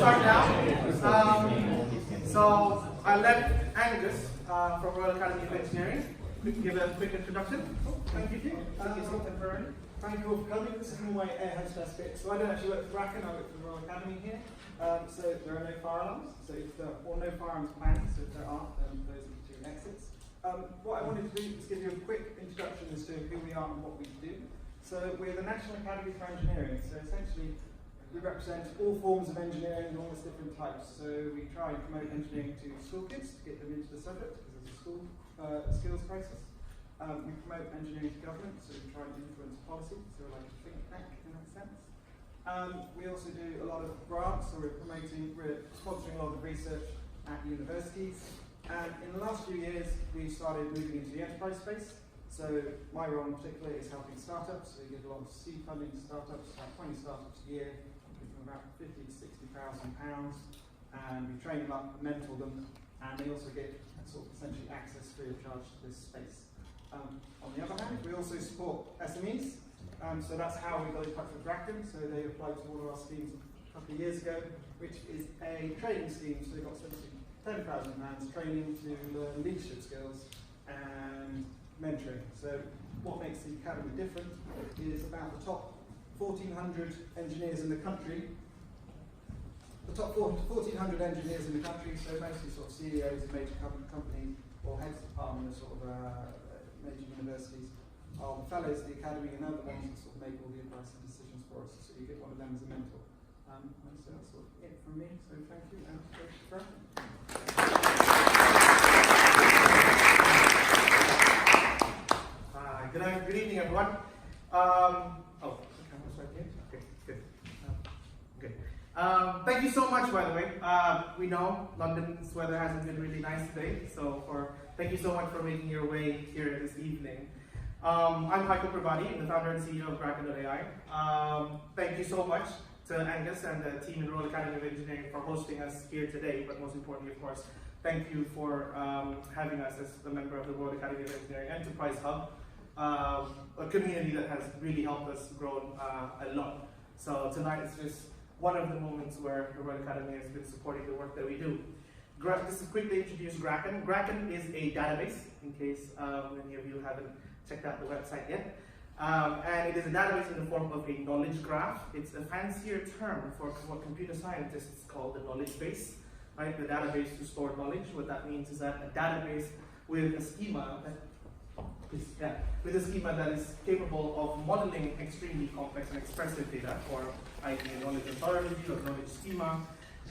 start now. So I'll let Angus from Royal Academy of Engineering give a quick introduction. Thank you. Thank you so temporarily. Thank you all for coming. This is my air hostess bit. So I don't actually work for Grakn, I work for the Royal Academy here. So there are no fire alarms, or no fire alarms planned, so if there aren't, then those are the two exits. What I wanted to do is give you a quick introduction as to who we are and what we do. So we're the National Academy for Engineering, so essentially we represent all forms of engineering and all its different types. So we try and promote engineering to school kids to get them into the subject, because there's a school skills crisis. We promote engineering to government, so we try and influence policy, so we're like a think tank in that sense. We also do a lot of grants, so we're sponsoring a lot of research at universities. And in the last few years, we started moving into the enterprise space. So my role in particular is helping startups. So we give a lot of seed funding to startups, about 20 startups a year, from about £50,000 to £60,000, and we train them up, mentor them, and they also get sort of essentially access free of charge to this space. On the other hand, we also support SMEs. So that's how we got in touch with Grakn. So they applied to one of our schemes a couple of years ago, which is a training scheme. So they got £10,000 training to learn leadership skills and mentoring. So what makes the academy different is about the top 1,400 engineers in the country. The top 1,400 engineers in the country, so mostly sort of CEOs of major companies or heads of departments of sort of major universities, are the fellows of the academy, and they're the ones that sort of make all the advice and decisions for us. So you get one of them as a mentor. And so that's sort of it from me. So thank you, and good evening, everyone. The camera's right here. Okay, good. Good. Thank you so much, by the way. We know London's weather hasn't been really nice today, so thank you so much for making your way here this evening. I'm Michael Prabhati, the founder and CEO of grakn.ai. Thank you so much to Angus and the team in Royal Academy of Engineering for hosting us here today, but most importantly, of course, thank you for having us as a member of the Royal Academy of Engineering Enterprise Hub, a community that has really helped us grow a lot. So tonight is just one of the moments where the Royal Academy has been supporting the work that we do. Just to quickly introduce Grakn. Grakn is a database, in case many of you haven't checked out the website yet. And it is a database in the form of a knowledge graph. It's a fancier term for what computer scientists call the knowledge base, right? The database to store knowledge. What that means is that a database with a schema that is capable of modeling extremely complex and expressive data, or i.e. knowledge authority or knowledge schema.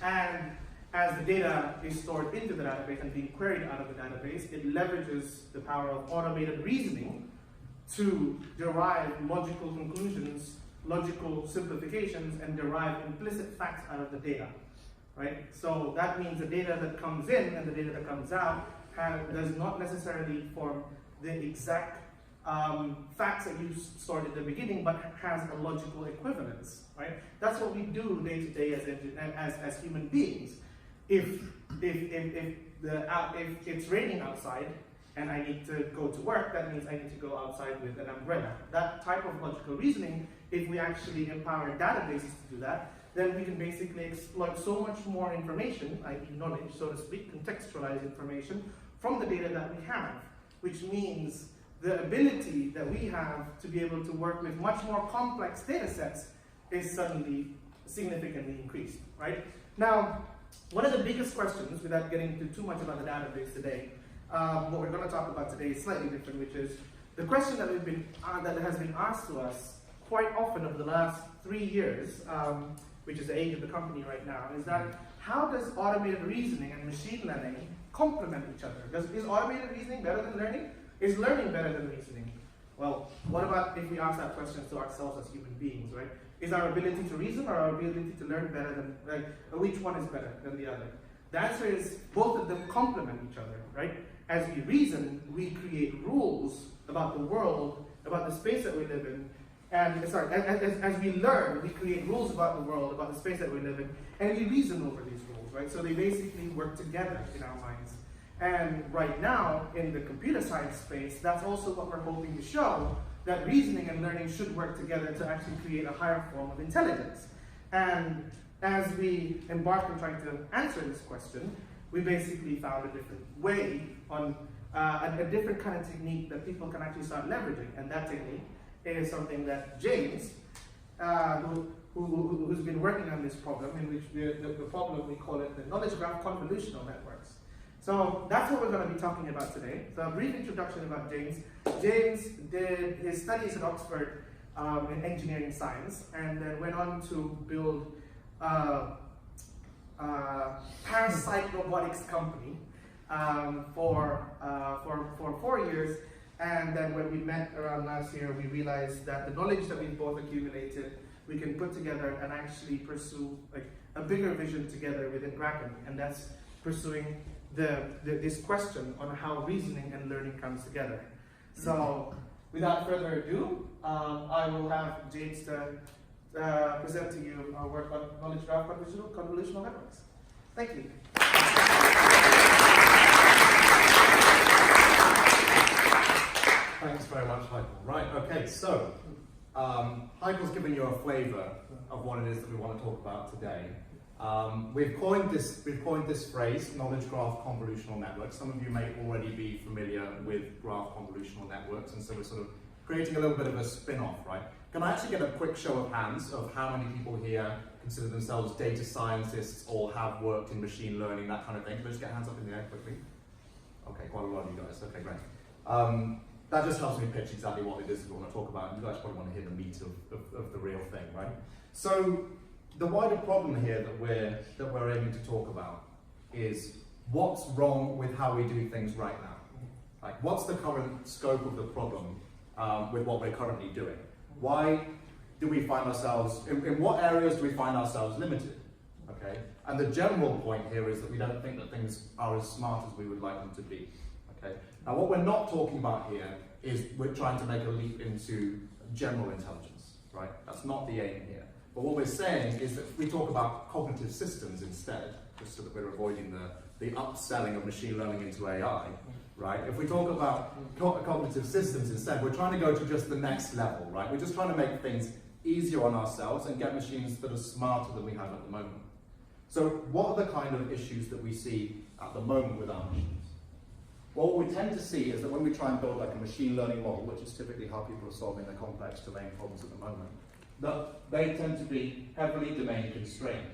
And as the data is stored into the database and being queried out of the database, it leverages the power of automated reasoning to derive logical conclusions, logical simplifications, and derive implicit facts out of the data, right? So that means the data that comes in and the data that comes out does not necessarily form the exact facts that you stored at the beginning, but has a logical equivalence, right? That's what we do day to day as human beings. If it's raining outside and I need to go to work, that means I need to go outside with an umbrella. That type of logical reasoning, if we actually empower databases to do that, then we can basically exploit so much more information, i.e. knowledge, so to speak, contextualized information from the data that we have, which means the ability that we have to be able to work with much more complex data sets is suddenly significantly increased, right? Now, one of the biggest questions, without getting into too much about the database today, what we're going to talk about today is slightly different, which is the question that has been asked to us quite often over the last 3 years, which is the age of the company right now, is that how does automated reasoning and machine learning complement each other? Is automated reasoning better than learning? Is learning better than reasoning? Well, what about if we ask that question to ourselves as human beings, right? Is our ability to reason or our ability to learn better than, which one is better than the other? The answer is both of them complement each other, right? As we reason, we create rules about the world, about the space that we live in, and as we learn, we create rules about the world, about the space that we live in, and we reason over these rules, right? So they basically work together in our minds. And right now, in the computer science space, that's also what we're hoping to show, that reasoning and learning should work together to actually create a higher form of intelligence. And as we embarked on trying to answer this question, we basically found a different way on a different kind of technique that people can actually start leveraging. And that technique is something that James, who's been working on this problem, in which the problem we call it the Knowledge Graph Convolutional Networks. So that's what we're going to be talking about today. So a brief introduction about James. James did his studies at Oxford in engineering science, and then went on to build parasite robotics company for 4 years. And then when we met around last year, we realized that the knowledge that we've both accumulated, we can put together and actually pursue like a bigger vision together within Grakn, and that's pursuing this question on how reasoning and learning comes together. So without further ado, I will have James to present to you our work on Knowledge Graph Convolutional Networks. Thank you. Thanks very much, Heiko. Right, okay, so Heiko's given you a flavour of what it is that we want to talk about today. We've coined this phrase, Knowledge Graph Convolutional Networks. Some of you may already be familiar with graph convolutional networks, and so we're sort of creating a little bit of a spin-off, right? Can I actually get a quick show of hands of how many people here consider themselves data scientists or have worked in machine learning, that kind of thing? Can I just get hands up in the air quickly? Okay, quite a lot of you guys. Okay, great. That just helps me pitch exactly what it is we want to talk about. You guys probably want to hear the meat of the real thing, right? So the wider problem here that we're aiming to talk about is what's wrong with how we do things right now. Like, what's the current scope of the problem with what we're currently doing? Why do we find ourselves, in what areas do we find ourselves limited? Okay, and the general point here is that we don't think that things are as smart as we would like them to be. Okay, now what we're not talking about here is we're trying to make a leap into general intelligence, right? That's not the aim here. But what we're saying is that if we talk about cognitive systems instead, just so that we're avoiding the upselling of machine learning into AI, right? If we talk about cognitive systems instead, we're trying to go to just the next level, right? We're just trying to make things easier on ourselves and get machines that are smarter than we have at the moment. So what are the kind of issues that we see at the moment with our machines? Well, what we tend to see is that when we try and build like a machine learning model, which is typically how people are solving their complex domain problems at the moment, that they tend to be heavily domain constrained,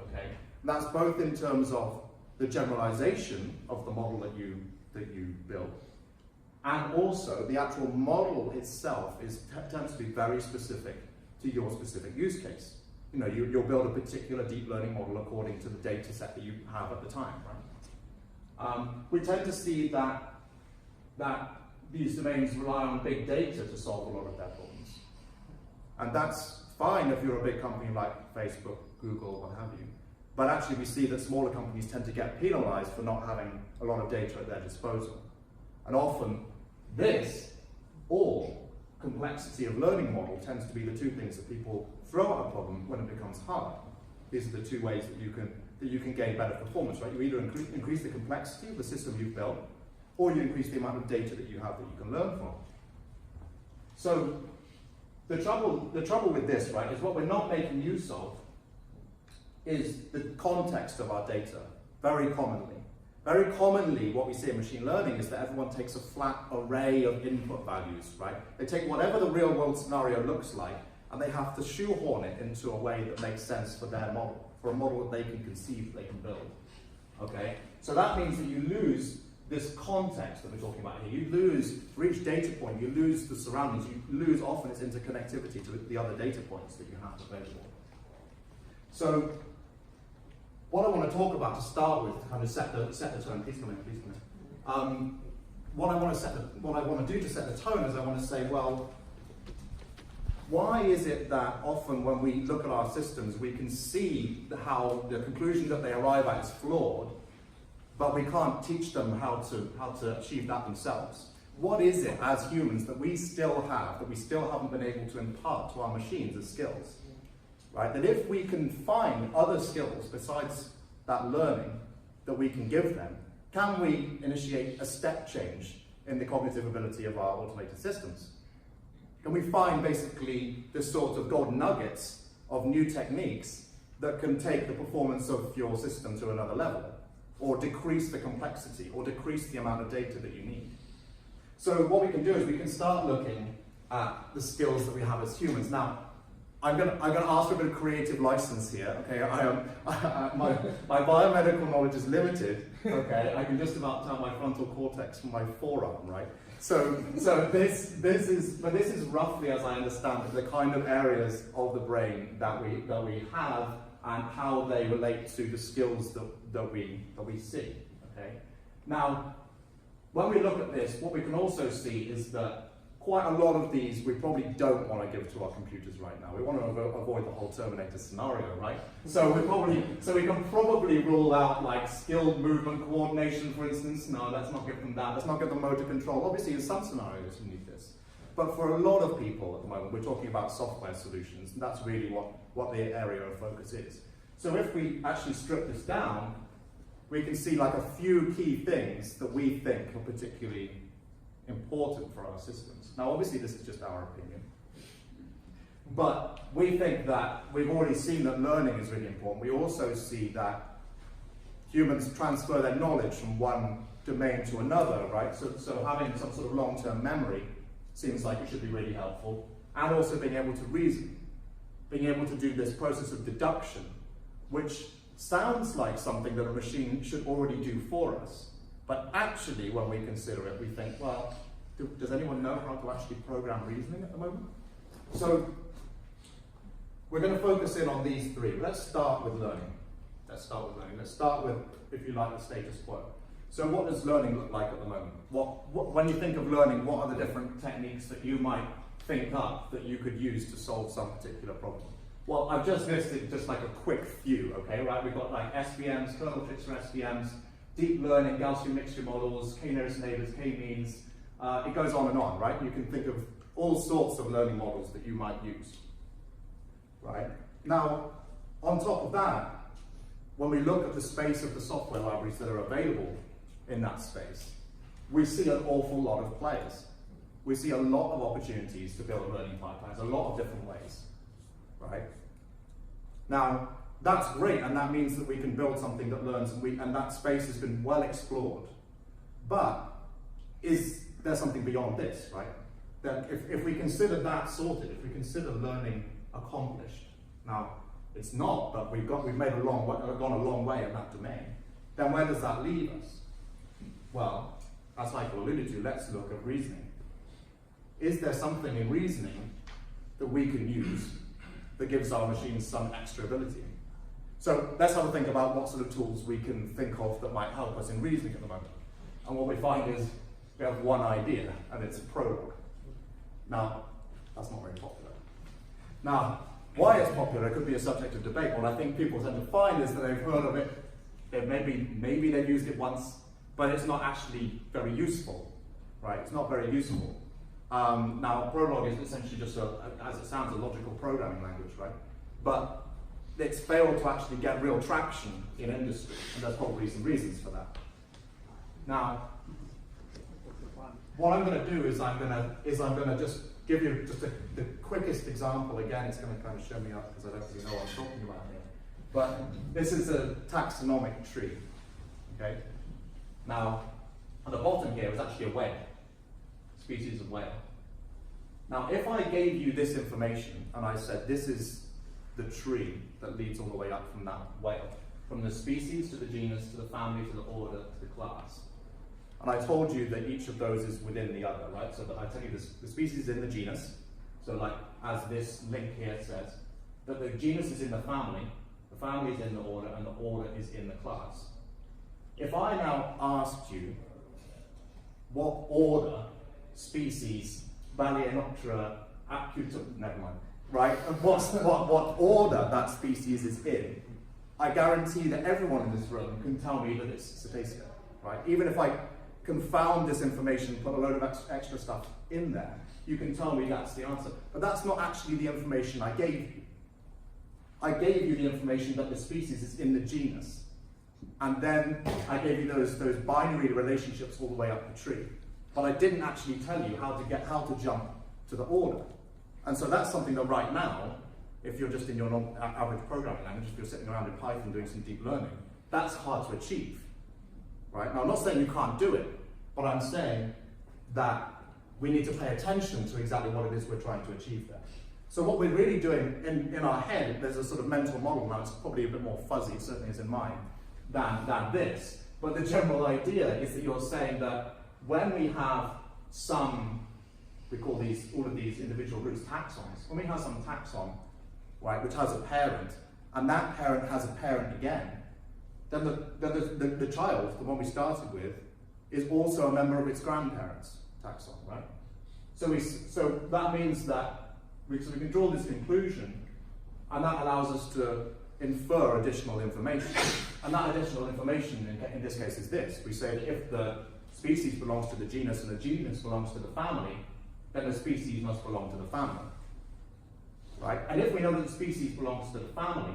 okay? And that's both in terms of the generalization of the model that you build, and also the actual model itself tends to be very specific to your specific use case. You know, you'll build a particular deep learning model according to the data set that you have at the time, right? We tend to see that these domains rely on big data to solve a lot of their problems. And that's fine if you're a big company like Facebook, Google, what have you. But actually we see that smaller companies tend to get penalized for not having a lot of data at their disposal. And often this or complexity of learning model tends to be the two things that people throw at a problem when it becomes hard. These are the two ways that you can gain better performance, right? You either increase the complexity of the system you've built, or you increase the amount of data that you have that you can learn from. So the trouble with this, right, is what we're not making use of is the context of our data, very commonly. Very commonly, what we see in machine learning is that everyone takes a flat array of input values, right? They take whatever the real world scenario looks like, and they have to shoehorn it into a way that makes sense for their model, for a model that they can conceive, they can build. Okay? So that means that you lose this context that we're talking about here. You lose, for each data point, you lose the surroundings, you lose often its interconnectivity to the other data points that you have available. So, what I want to talk about to start with, to kind of set the tone, please come in. What I want to do to set the tone is I want to say, well, why is it that often when we look at our systems, we can see how the conclusion that they arrive at is flawed, but we can't teach them how to achieve that themselves? What is it as humans that we still have, that we still haven't been able to impart to our machines as skills? Right? That if we can find other skills besides that learning that we can give them, can we initiate a step change in the cognitive ability of our automated systems? Can we find basically this sort of golden nuggets of new techniques that can take the performance of your system to another level, or decrease the complexity, or decrease the amount of data that you need. So what we can do is we can start looking at the skills that we have as humans. Now, I'm going to ask for a bit of creative license here. Okay, my biomedical knowledge is limited. Okay, I can just about tell my frontal cortex from my forearm, right? So this is roughly, as I understand it, the kind of areas of the brain that we have and how they relate to the skills that we see. Okay. Now, when we look at this, what we can also see is that quite a lot of these we probably don't want to give to our computers right now. We want to avoid the whole Terminator scenario, right? So we can probably rule out like skilled movement coordination, for instance. No, let's not give them that. Let's not give them motor control. Obviously, in some scenarios you need this. But for a lot of people at the moment, we're talking about software solutions, and that's really what the area of focus is. So if we actually strip this down, we can see like a few key things that we think are particularly important for our systems. Now, obviously, this is just our opinion, but we think that we've already seen that learning is really important. We also see that humans transfer their knowledge from one domain to another, right? So having some sort of long-term memory seems like it should be really helpful, and also being able to reason, being able to do this process of deduction, which sounds like something that a machine should already do for us. But actually, when we consider it, we think, well, does anyone know how to actually program reasoning at the moment? So we're going to focus in on these three. Let's start with learning. Let's start with, if you like, the status quo. So what does learning look like at the moment? When you think of learning, what are the different techniques that you might think up that you could use to solve some particular problem? Well, I've just listed just like a quick few, okay, right? We've got like SVMs, kernel fits for SVMs, deep learning, Gaussian mixture models, k-nearest neighbors, k-means. It goes on, right? You can think of all sorts of learning models that you might use, right? Now, on top of that, when we look at the space of the software libraries that are available in that space, we see an awful lot of players. We see a lot of opportunities to build learning pipelines, a lot of different ways, right? Now, that's great, and that means that we can build something that learns, and that space has been well explored. But is there something beyond this, right? That if we consider that sorted, if we consider learning accomplished, now it's not, but we've gone a long way in that domain, then where does that leave us? Well, as Michael alluded to, let's look at reasoning. Is there something in reasoning that we can use that gives our machines some extra ability? So let's have a think about what sort of tools we can think of that might help us in reasoning at the moment. And what we find is we have one idea, and it's a prologue. Now, that's not very popular. Now, why it's popular could be a subject of debate. What I think people tend to find is that they've heard of it, maybe they've used it once, but it's not actually very useful, right? It's not very useful. Now, Prolog is essentially just, as it sounds, a logical programming language, right? But it's failed to actually get real traction in industry, and there's probably some reasons for that. Now, what I'm going to do is I'm going to just give you just the quickest example. Again, it's going to kind of show me up because I don't really know what I'm talking about here. But this is a taxonomic tree. Okay. Now, on the bottom here is actually a whale, species of whale. Now, if I gave you this information and I said this is the tree that leads all the way up from that whale, from the species to the genus to the family to the order to the class, and I told you that each of those is within the other, right? So that I tell you this, the species is in the genus, so like as this link here says, that the genus is in the family is in the order, and the order is in the class. If I now asked you what order species, Balaenoptera, never mind, right? And what order that species is in, I guarantee that everyone in this room can tell me that it's Cetacea, right? Even if I confound this information, put a load of extra stuff in there, you can tell me that's the answer. But that's not actually the information I gave you. I gave you the information that the species is in the genus. And then I gave you those binary relationships all the way up the tree. But I didn't actually tell you how to jump to the order. And so that's something that right now if you're just in your average programming language, if you're sitting around in Python doing some deep learning, that's hard to achieve, right? Now, I'm not saying you can't do it, but I'm saying that we need to pay attention to exactly what it is we're trying to achieve there. So what we're really doing in our head, there's a sort of mental model, now it's probably a bit more fuzzy, it certainly is in mine, than this. But the general idea is that you're saying that when we have some, we call all of these individual groups taxons, when we have some taxon, right, which has a parent, and that parent has a parent again, then the child, the one we started with, is also a member of its grandparents' taxon, right? So that means that we can draw this conclusion, and that allows us to infer additional information. And that additional information, in this case, is this. We say that if the species belongs to the genus and the genus belongs to the family, then the species must belong to the family. Right? And if we know that the species belongs to the family,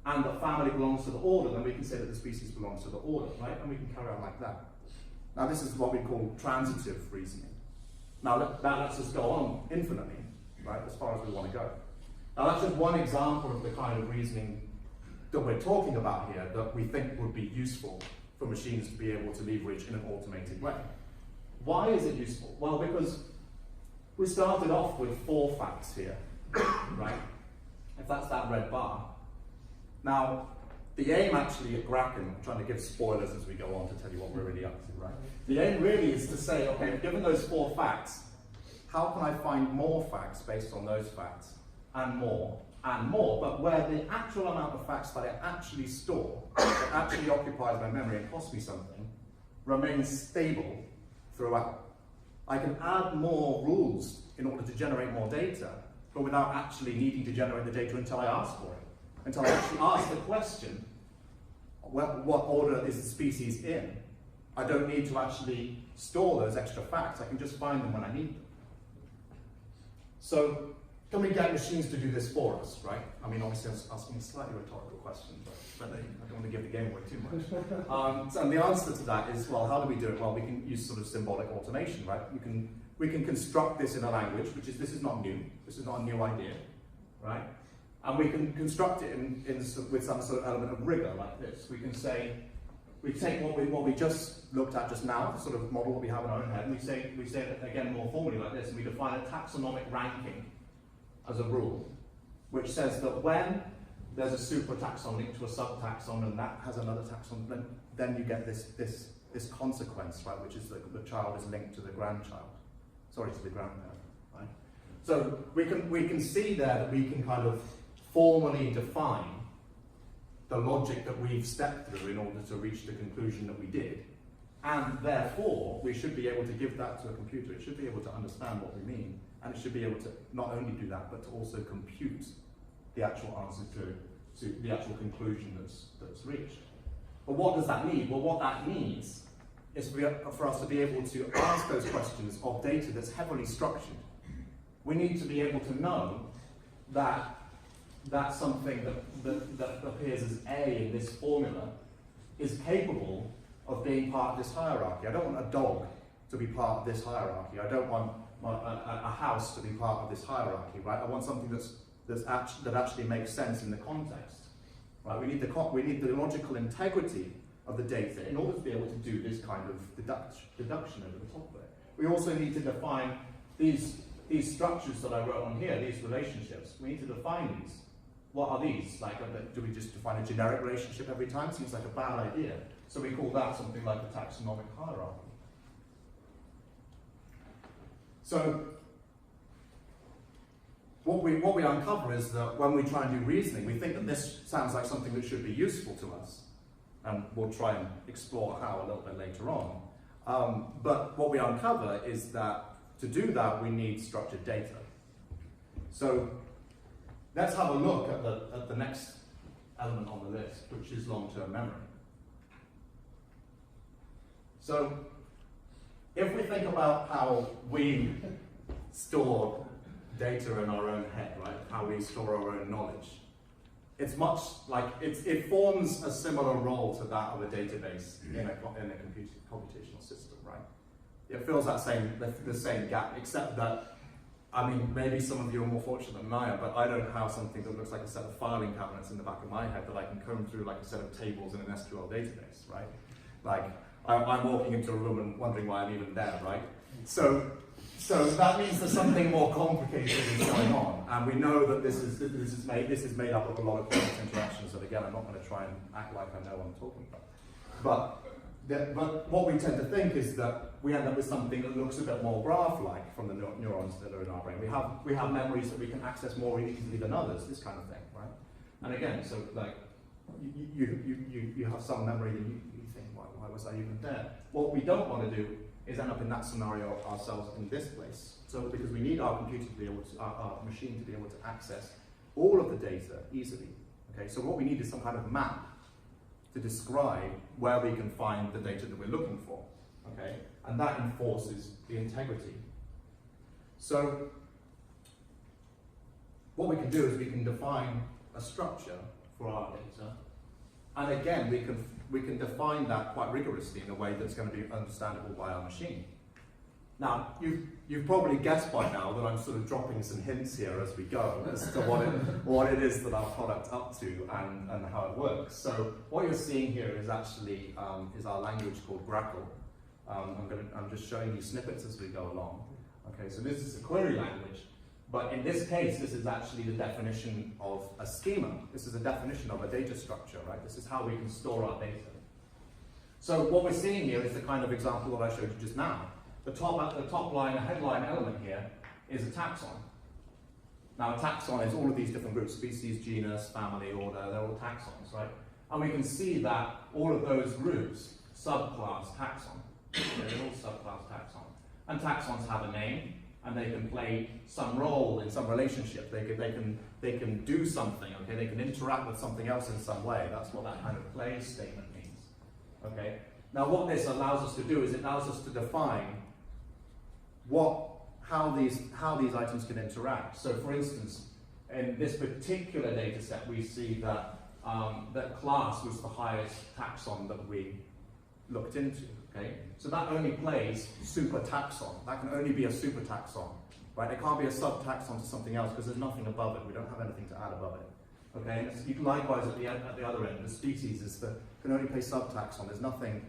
and the family belongs to the order, then we can say that the species belongs to the order, right? And we can carry on like that. Now this is what we call transitive reasoning. Now that lets us go on infinitely, right, as far as we want to go. Now that's just one example of the kind of reasoning that we're talking about here that we think would be useful for machines to be able to leverage in an automated way. Why is it useful? Well, because we started off with 4 facts here, right? If that's that red bar. Now, the aim actually at Grakn, I'm trying to give spoilers as we go on to tell you what we're really up to, right? The aim really is to say, okay, given those 4 facts, how can I find more facts based on those facts, and more, but where the actual amount of facts that I actually store, that actually occupies my memory and costs me something, remains stable throughout. I can add more rules in order to generate more data, but without actually needing to generate the data until I ask for it. Until I actually ask the question, what order is the species in? I don't need to actually store those extra facts, I can just find them when I need them. So, can we get machines to do this for us, right? I mean, obviously I'm asking a slightly rhetorical question, but I don't want to give the game away too much. And the answer to that is, well, how do we do it? Well, we can use sort of symbolic automation, right? We can construct this in a language, this is not new, this is not a new idea, right? And we can construct it with some sort of element of rigor like this. We can say, we take what we just looked at just now, the sort of model that we have in our own head, and we say it again more formally like this, and we define a taxonomic ranking as a rule, which says that when there's a suprataxon linked to a subtaxon and that has another taxon, then you get this consequence, right, which is that the child is linked to the grandchild, to the grandparent, right? So we can see there that we can kind of formally define the logic that we've stepped through in order to reach the conclusion that we did, and therefore we should be able to give that to a computer. It should be able to understand what we mean, and it should be able to not only do that, but to also compute the actual answer to the actual conclusion that's reached. But what does that mean? Well, what that means is for us to be able to ask those questions of data that's heavily structured. We need to be able to know that something that appears as A in this formula is capable of being part of this hierarchy. I don't want a dog to be part of this hierarchy. I don't want a house to be part of this hierarchy, right? I want something that actually makes sense in the context, right? We need the logical integrity of the data in order to be able to do this kind of deduction over the top of it. We also need to define these structures that I wrote on here, these relationships. We need to define these. What are these? Like, do we just define a generic relationship every time? Seems like a bad idea. So we call that something like a taxonomic hierarchy. So what we uncover is that when we try and do reasoning, we think that this sounds like something that should be useful to us. And we'll try and explore how a little bit later on. But what we uncover is that to do that, we need structured data. So let's have a look at the next element on the list, which is long-term memory. So if we think about how we store data in our own head, right? How we store our own knowledge. It's much like, it forms a similar role to that of a database in a computational system, right? It fills that the same gap, except that I mean, maybe some of you are more fortunate than I am, but I don't have something that looks like a set of filing cabinets in the back of my head that I can comb through like a set of tables in an SQL database, right? Like, I'm walking into a room and wondering why I'm even there, right? So that means that something more complicated is going on, and we know that this is made up of a lot of complex interactions. And again, I'm not going to try and act like I know what I'm talking about. But what we tend to think is that we end up with something that looks a bit more graph-like from the neurons that are in our brain. We have memories that we can access more easily than others, this kind of thing, right? And again, so like you have some memory that you think, why was I even there? What we don't want to do is end up in that scenario ourselves in this place. So because we need our computer to be able to, our machine to be able to access all of the data easily. Okay, so what we need is some kind of map to describe where we can find the data that we're looking for. Okay, and that enforces the integrity. So what we can do is we can define a structure for our data, and again we can define that quite rigorously in a way that's going to be understandable by our machine. Now, you've probably guessed by now that I'm sort of dropping some hints here as we go as to what it is that our product's up to and how it works. So what you're seeing here is actually is our language called Grakn. I'm just showing you snippets as we go along. Okay, so this is a query language, but in this case, this is actually the definition of a schema. This is a definition of a data structure, right? This is how we can store our data. So what we're seeing here is the kind of example that I showed you just now. The top line, the headline element here, is a taxon. Now, a taxon is all of these different groups: species, genus, family, order. They're all taxons, right? And we can see that all of those groups subclass taxon. They're all subclass taxon. And taxons have a name, and they can play some role in some relationship. They can do something. Okay, they can interact with something else in some way. That's what that kind of play statement means. Okay. Now, what this allows us to do is it allows us to define how these items can interact. So, for instance, in this particular data set, we see that that class was the highest taxon that we looked into. Okay, so that only plays super taxon. That can only be a super taxon, right? It can't be a subtaxon to something else because there's nothing above it. We don't have anything to add above it. Okay, and likewise at the other end, the species can only play subtaxon. There's nothing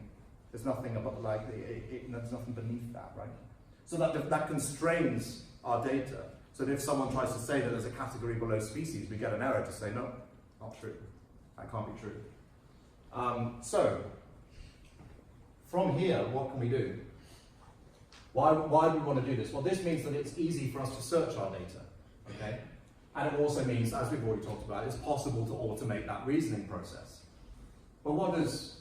above, like there's nothing beneath that, right? So that constrains our data. So that if someone tries to say that there's a category below species, we get an error to say, no, not true. That can't be true. So, from here, what can we do? Why do we want to do this? Well, this means that it's easy for us to search our data, okay? And it also means, as we've already talked about, it's possible to automate that reasoning process. But what does,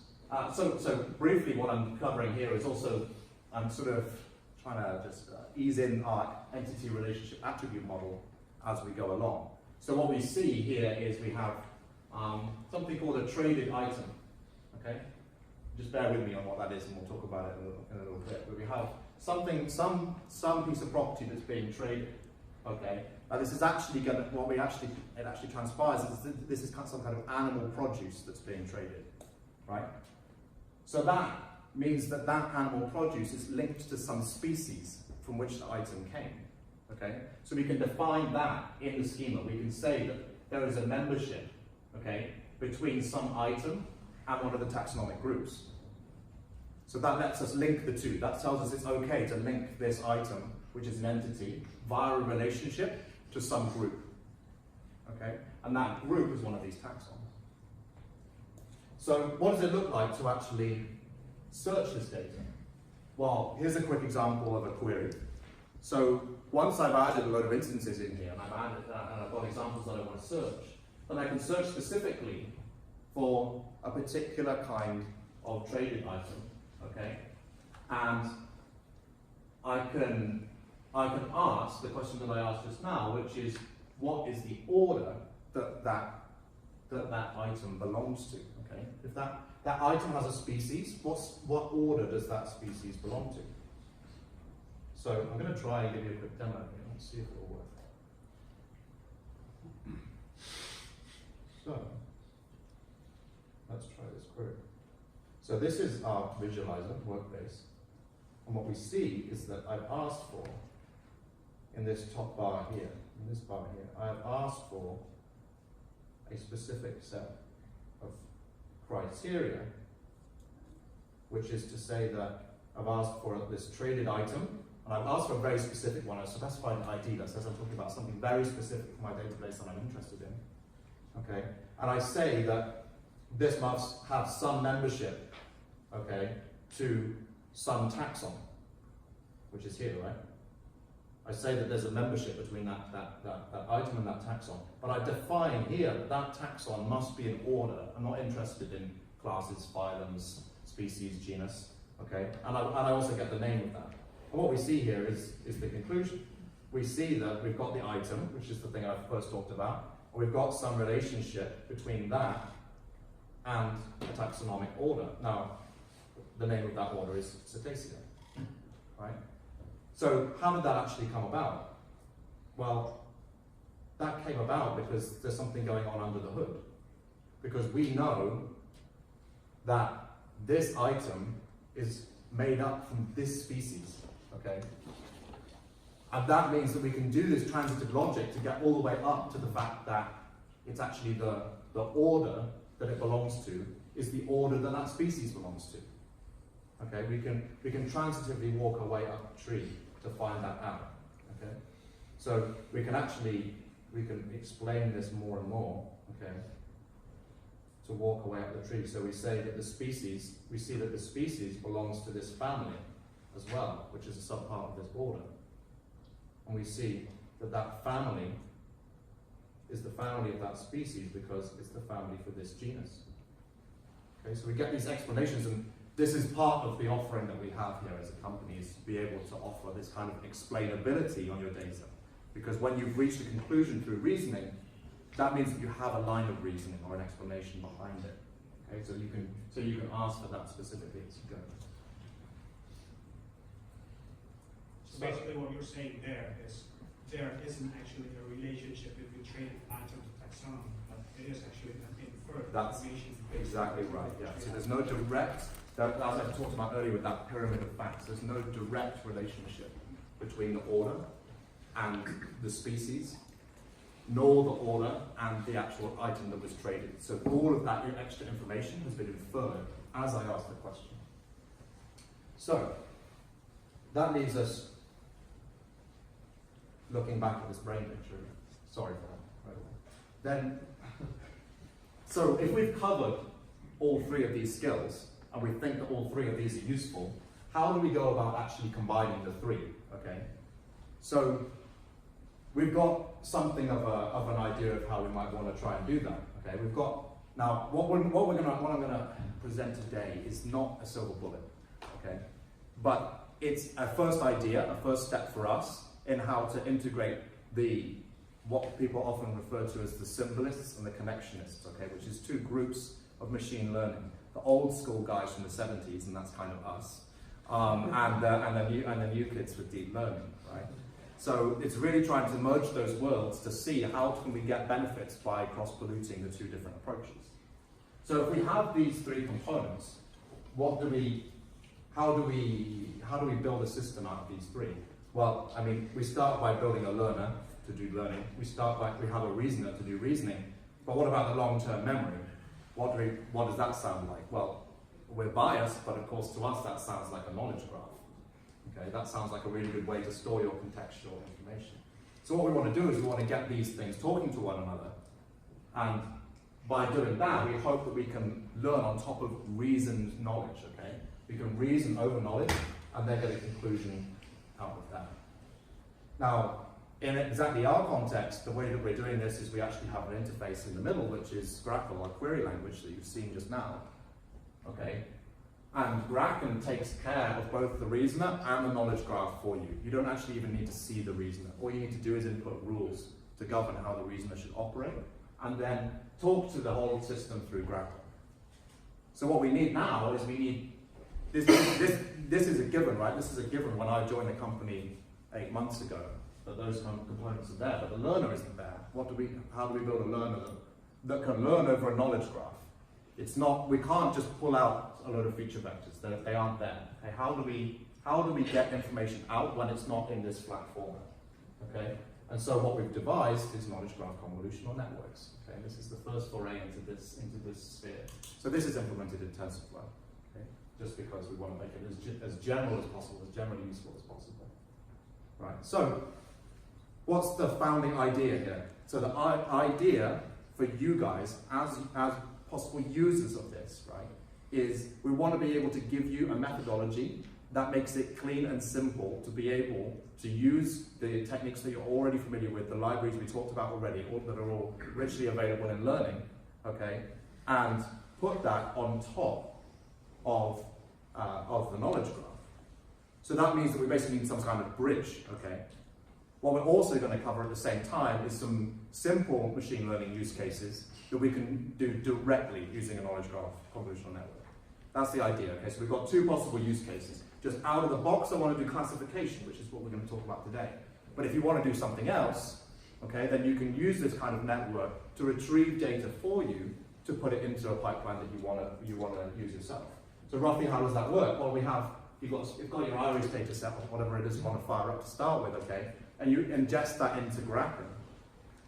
so briefly what I'm covering here is also, I'm sort of trying to just ease in our entity relationship attribute model as we go along. So what we see here is we have something called a traded item, okay? Just bear with me on what that is and we'll talk about it in a little bit. But we have something, some piece of property that's being traded, okay? Now this is actually going to, it actually transpires is that this is some kind of animal produce that's being traded, right? So that means that that animal produce is linked to some species from which the item came, okay? So we can define that in the schema. We can say that there is a membership, okay, between some item and one of the taxonomic groups. So that lets us link the two. That tells us it's okay to link this item, which is an entity, via a relationship to some group, okay? And that group is one of these taxons. So what does it look like to actually search this data? Well, here's a quick example of a query. So once I've added a load of instances in here, and I've got examples that I want to search, then I can search specifically for a particular kind of traded item, okay? And I can ask the question that I asked just now, which is, what is the order that item belongs to, okay? If that item has a species, what order does that species belong to? So I'm going to try and give you a quick demo here. Let's see if it will work. So let's try this query. So this is our visualizer, workbase. And what we see is that I've asked for in this top bar here, in this bar here, I have asked for a specific set of criteria, which is to say that I've asked for this traded item, and I've asked for a very specific one. I've specified an ID that says I'm talking about something very specific for my database that I'm interested in. Okay, and I say that this must have some membership, okay, to some taxon, which is here, right? I say that there's a membership between that item and that taxon, but I define here that that taxon must be in order. I'm not interested in classes, phylums, species, genus, okay? And I also get the name of that. And what we see here is the conclusion. We see that we've got the item, which is the thing I first talked about, and we've got some relationship between that and a taxonomic order. Now, the name of that order is Cetacea, right? So how did that actually come about? Well, that came about because there's something going on under the hood. Because we know that this item is made up from this species, okay? And that means that we can do this transitive logic to get all the way up to the fact that it's actually the order that it belongs to is the order that that species belongs to. Okay, we can transitively walk our way up the tree to find that out. Okay, so we can explain this more and more. Okay, to walk our way up the tree. So we say that we see that the species belongs to this family as well, which is a subpart of this order, and we see that that family is the family of that species because it's the family for this genus. Okay, so we get these explanations, and this is part of the offering that we have here as a company, is to be able to offer this kind of explainability on your data. Because when you've reached a conclusion through reasoning, that means that you have a line of reasoning or an explanation behind it. Okay, so you can ask for that specifically as you go. So basically what you're saying there is there isn't actually a relationship between traded item to taxonomy, but it is actually an inferred information. Exactly right, yeah. So there's no direct, as I talked about earlier with that pyramid of facts, there's no direct relationship between the order and the species, nor the order and the actual item that was traded. So all of that extra information has been inferred as I asked the question. So that leaves us looking back at this brain picture. Sorry for that, right away. Then, so if we've covered all three of these skills, and we think that all three of these are useful, how do we go about actually combining the three? Okay, so we've got something of an idea of how we might want to try and do that. Okay, we've got now what I'm going to present today is not a silver bullet. Okay, but it's a first idea, a first step for us in how to integrate what people often refer to as the symbolists and the connectionists. Okay, which is two groups of machine learning. The old school guys from the 70s, and that's kind of us, and the new kids with deep learning, right? So it's really trying to merge those worlds to see how can we get benefits by cross-polluting the two different approaches. So if we have these three components, how do we build a system out of these three? Well, I mean, we start by building a learner to do learning. We have a reasoner to do reasoning. But what about the long-term memory? What does that sound like? Well, we're biased, but of course to us that sounds like a knowledge graph. Okay, that sounds like a really good way to store your contextual information. So what we want to do is we want to get these things talking to one another, and by doing that, we hope that we can learn on top of reasoned knowledge. Okay, we can reason over knowledge, and then get a conclusion out of that. Now, in exactly our context, the way that we're doing this is we actually have an interface in the middle, which is Grakn, our query language that you've seen just now. Okay, and Grakn takes care of both the reasoner and the knowledge graph for you. You don't actually even need to see the reasoner. All you need to do is input rules to govern how the reasoner should operate, and then talk to the whole system through Grakn. So what we need now is we need this is a given, right? This is a given when I joined the company 8 months ago, that those kind of components are there, but the learner isn't there. How do we build a learner that can learn over a knowledge graph? It's not, we can't just pull out a load of feature vectors. They aren't there. Okay, how do we get information out when it's not in this flat format? Okay? And so what we've devised is knowledge graph convolutional networks. Okay? This is the first foray into this sphere. So this is implemented in TensorFlow, okay? Just because we want to make it as general as possible, as generally useful as possible. Right, so what's the founding idea here? So the idea for you guys as possible users of this, right, is we want to be able to give you a methodology that makes it clean and simple to be able to use the techniques that you're already familiar with, the libraries we talked about already, all that are all richly available in learning, okay, and put that on top of the knowledge graph. So that means that we basically need some kind of bridge, okay? What we're also going to cover at the same time is some simple machine learning use cases that we can do directly using a knowledge graph convolutional network. That's the idea, okay? So we've got two possible use cases. Just out of the box, I want to do classification, which is what we're going to talk about today. But if you want to do something else, okay, then you can use this kind of network to retrieve data for you to put it into a pipeline that you want to use yourself. So roughly, how does that work? Well, you've got your iris data set, or whatever it is you want to fire up to start with, okay, and you ingest that into Grakn.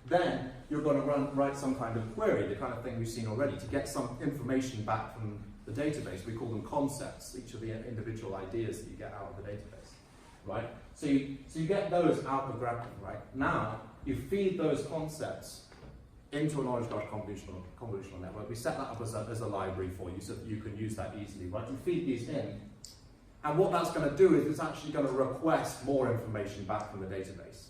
Then you're going to write some kind of query, the kind of thing we've seen already, to get some information back from the database. We call them concepts, each of the individual ideas that you get out of the database, right? So you get those out of Grakn, right? Now, you feed those concepts into a knowledge graph convolutional network. We set that up as a library for you so that you can use that easily, right? You feed these in, and what that's going to do is it's actually going to request more information back from the database.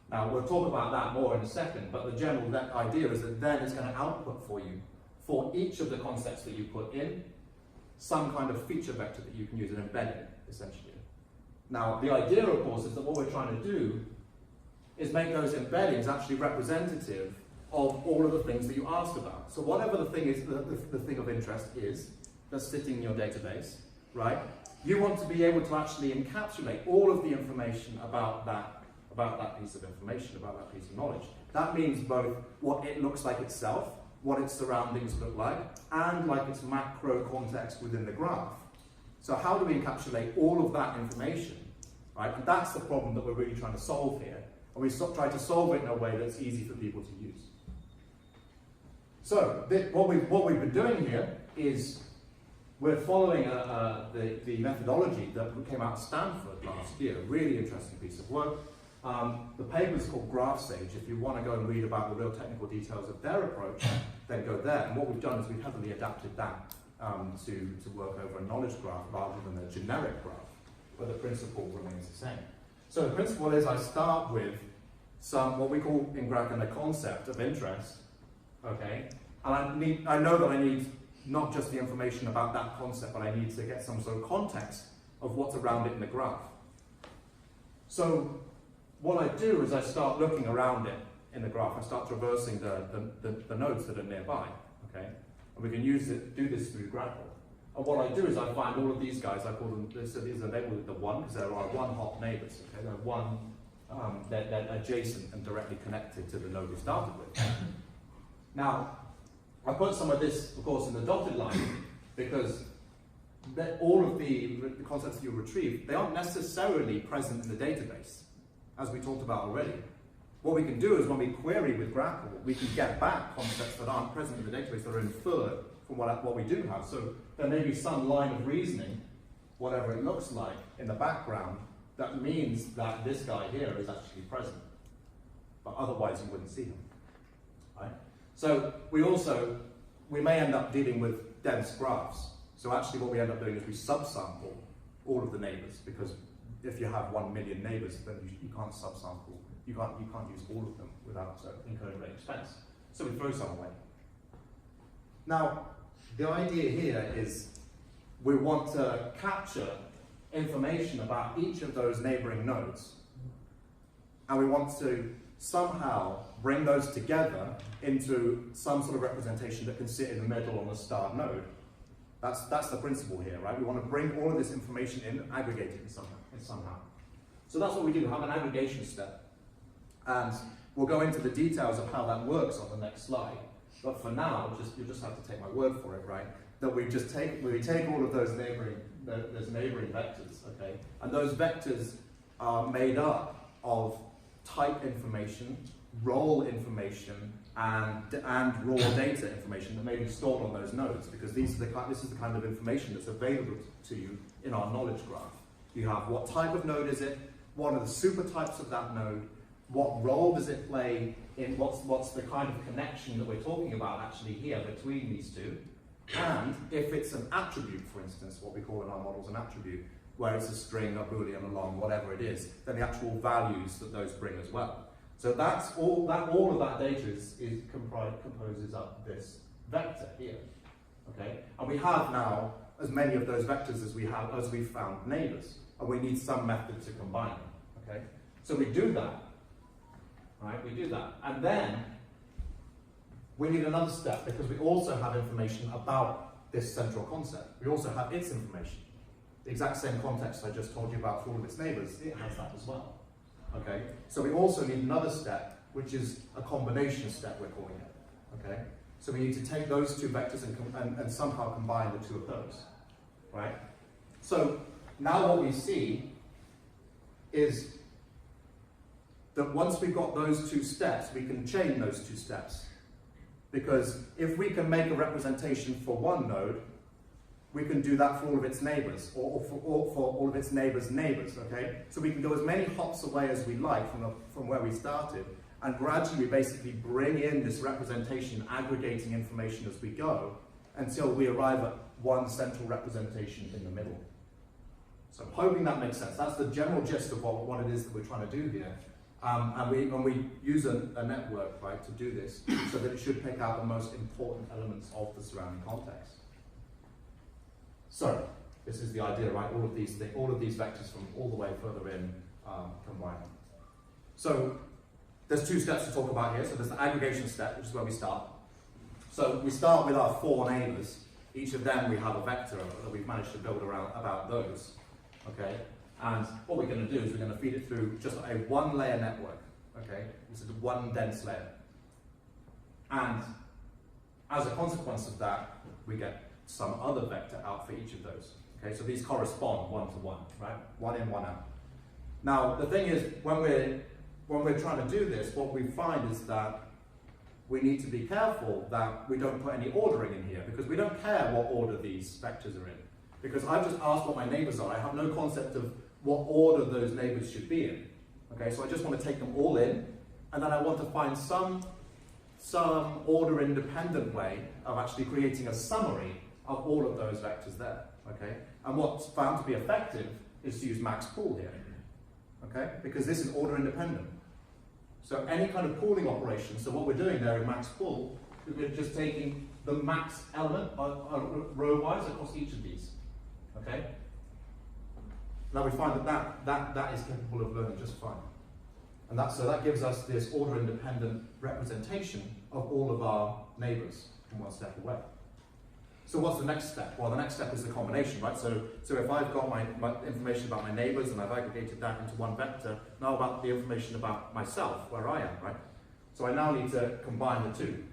Now, we'll talk about that more in a second, but the general idea is that then it's going to output for you, for each of the concepts that you put in, some kind of feature vector that you can use, an embedding, essentially. Now, the idea, of course, is that what we're trying to do is make those embeddings actually representative of all of the things that you asked about. So whatever the thing is, the thing of interest is, that's sitting in your database, right? You want to be able to actually encapsulate all of the information about that piece of information, about that piece of knowledge. That means both what it looks like itself, what its surroundings look like, and like its macro context within the graph. So how do we encapsulate all of that information, right? And that's the problem that we're really trying to solve here. And we try to solve it in a way that's easy for people to use. So what we've been doing here is we're following the methodology that came out of Stanford last year, a really interesting piece of work. The paper is called Graph Sage. If you want to go and read about the real technical details of their approach, then go there. And what we've done is we've heavily adapted that to work over a knowledge graph rather than a generic graph, but the principle remains the same. So the principle is I start with what we call in Grakn a concept of interest, okay? And I know that I need not just the information about that concept, but I need to get some sort of context of what's around it in the graph. So what I do is I start looking around it in the graph. I start traversing the nodes that are nearby, okay? And we can do this through Grakn. And what I do is I find all of these guys, I call them, these are labeled with the one, because there are one-hop neighbors, okay? They're adjacent and directly connected to the node we started with. Now, I put some of this, of course, in the dotted line, because all of the concepts that you retrieve, they aren't necessarily present in the database, as we talked about already. What we can do is when we query with Grakn, we can get back concepts that aren't present in the database, that are inferred from what we do have. So there may be some line of reasoning, whatever it looks like, in the background, that means that this guy here is actually present. But otherwise you wouldn't see him, right? So we may end up dealing with dense graphs. So actually what we end up doing is we subsample all of the neighbors, because if you have 1 million neighbors, then you can't subsample. You can't use all of them without incurring great expense. So we throw some away. Now, the idea here is we want to capture information about each of those neighboring nodes, and we want to somehow bring those together into some sort of representation that can sit in the middle on the start node. That's the principle here, right? We want to bring all of this information in, aggregate it somehow. So that's what we do. We have an aggregation step. And we'll go into the details of how that works on the next slide. But for now, you just have to take my word for it, right? That we take all of those neighboring vectors, okay? And those vectors are made up of type information, role information, and raw data information that may be stored on those nodes, because this is the kind of information that's available to you in our knowledge graph. You have what type of node is it, what are the supertypes of that node, what role does it play in, what's the kind of connection that we're talking about actually here between these two, and if it's an attribute, for instance, what we call in our models an attribute, where it's a string, a boolean, a long, whatever it is, then the actual values that those bring as well. So that's all of that data composes up this vector here. Okay? And we have now as many of those vectors as we've found neighbors, and we need some method to combine them. Okay? So we do that. Right? We do that. And then we need another step, because we also have information about this central concept. We also have its information. The exact same context I just told you about for all of its neighbors, it has that as well. Okay? So we also need another step, which is a combination step, we're calling it. Okay? So we need to take those two vectors and somehow combine the two of those. Right? So now what we see is that once we've got those two steps, we can chain those two steps. Because if we can make a representation for one node, we can do that for all of its neighbors, or for all of its neighbors' neighbors, okay? So we can go as many hops away as we like from where we started, and gradually basically bring in this representation, aggregating information as we go, until we arrive at one central representation in the middle. So I'm hoping that makes sense. That's the general gist of what it is that we're trying to do here. And we use a network, right, to do this, so that it should pick out the most important elements of the surrounding context. So this is the idea, right? All of these vectors from all the way further in combine. So there's two steps to talk about here. So there's the aggregation step, which is where we start. So we start with our 4 neighbors. Each of them we have a vector that we've managed to build around about those. Okay. And what we're going to do is we're going to feed it through just a one-layer network, okay? This is one dense layer. And as a consequence of that, we get some other vector out for each of those. Okay, so these correspond one-to-one, right? One in, one out. Now, the thing is, when we're trying to do this, what we find is that we need to be careful that we don't put any ordering in here, because we don't care what order these vectors are in. Because I've just asked what my neighbors are. I have no concept of what order those neighbors should be in. Okay, so I just want to take them all in, and then I want to find some order independent way of actually creating a summary of all of those vectors there. Okay, and what's found to be effective is to use max pool here. Okay, because this is order independent. So any kind of pooling operation, so what we're doing there in max pool, we're just taking the max element row-wise across each of these. Okay? Now we find that is capable of learning just fine. And so that gives us this order-independent representation of all of our neighbors from one step away. So what's the next step? Well, the next step is the combination, right? So if I've got my information about my neighbors and I've aggregated that into one vector, now about the information about myself, where I am, right? So I now need to combine the two.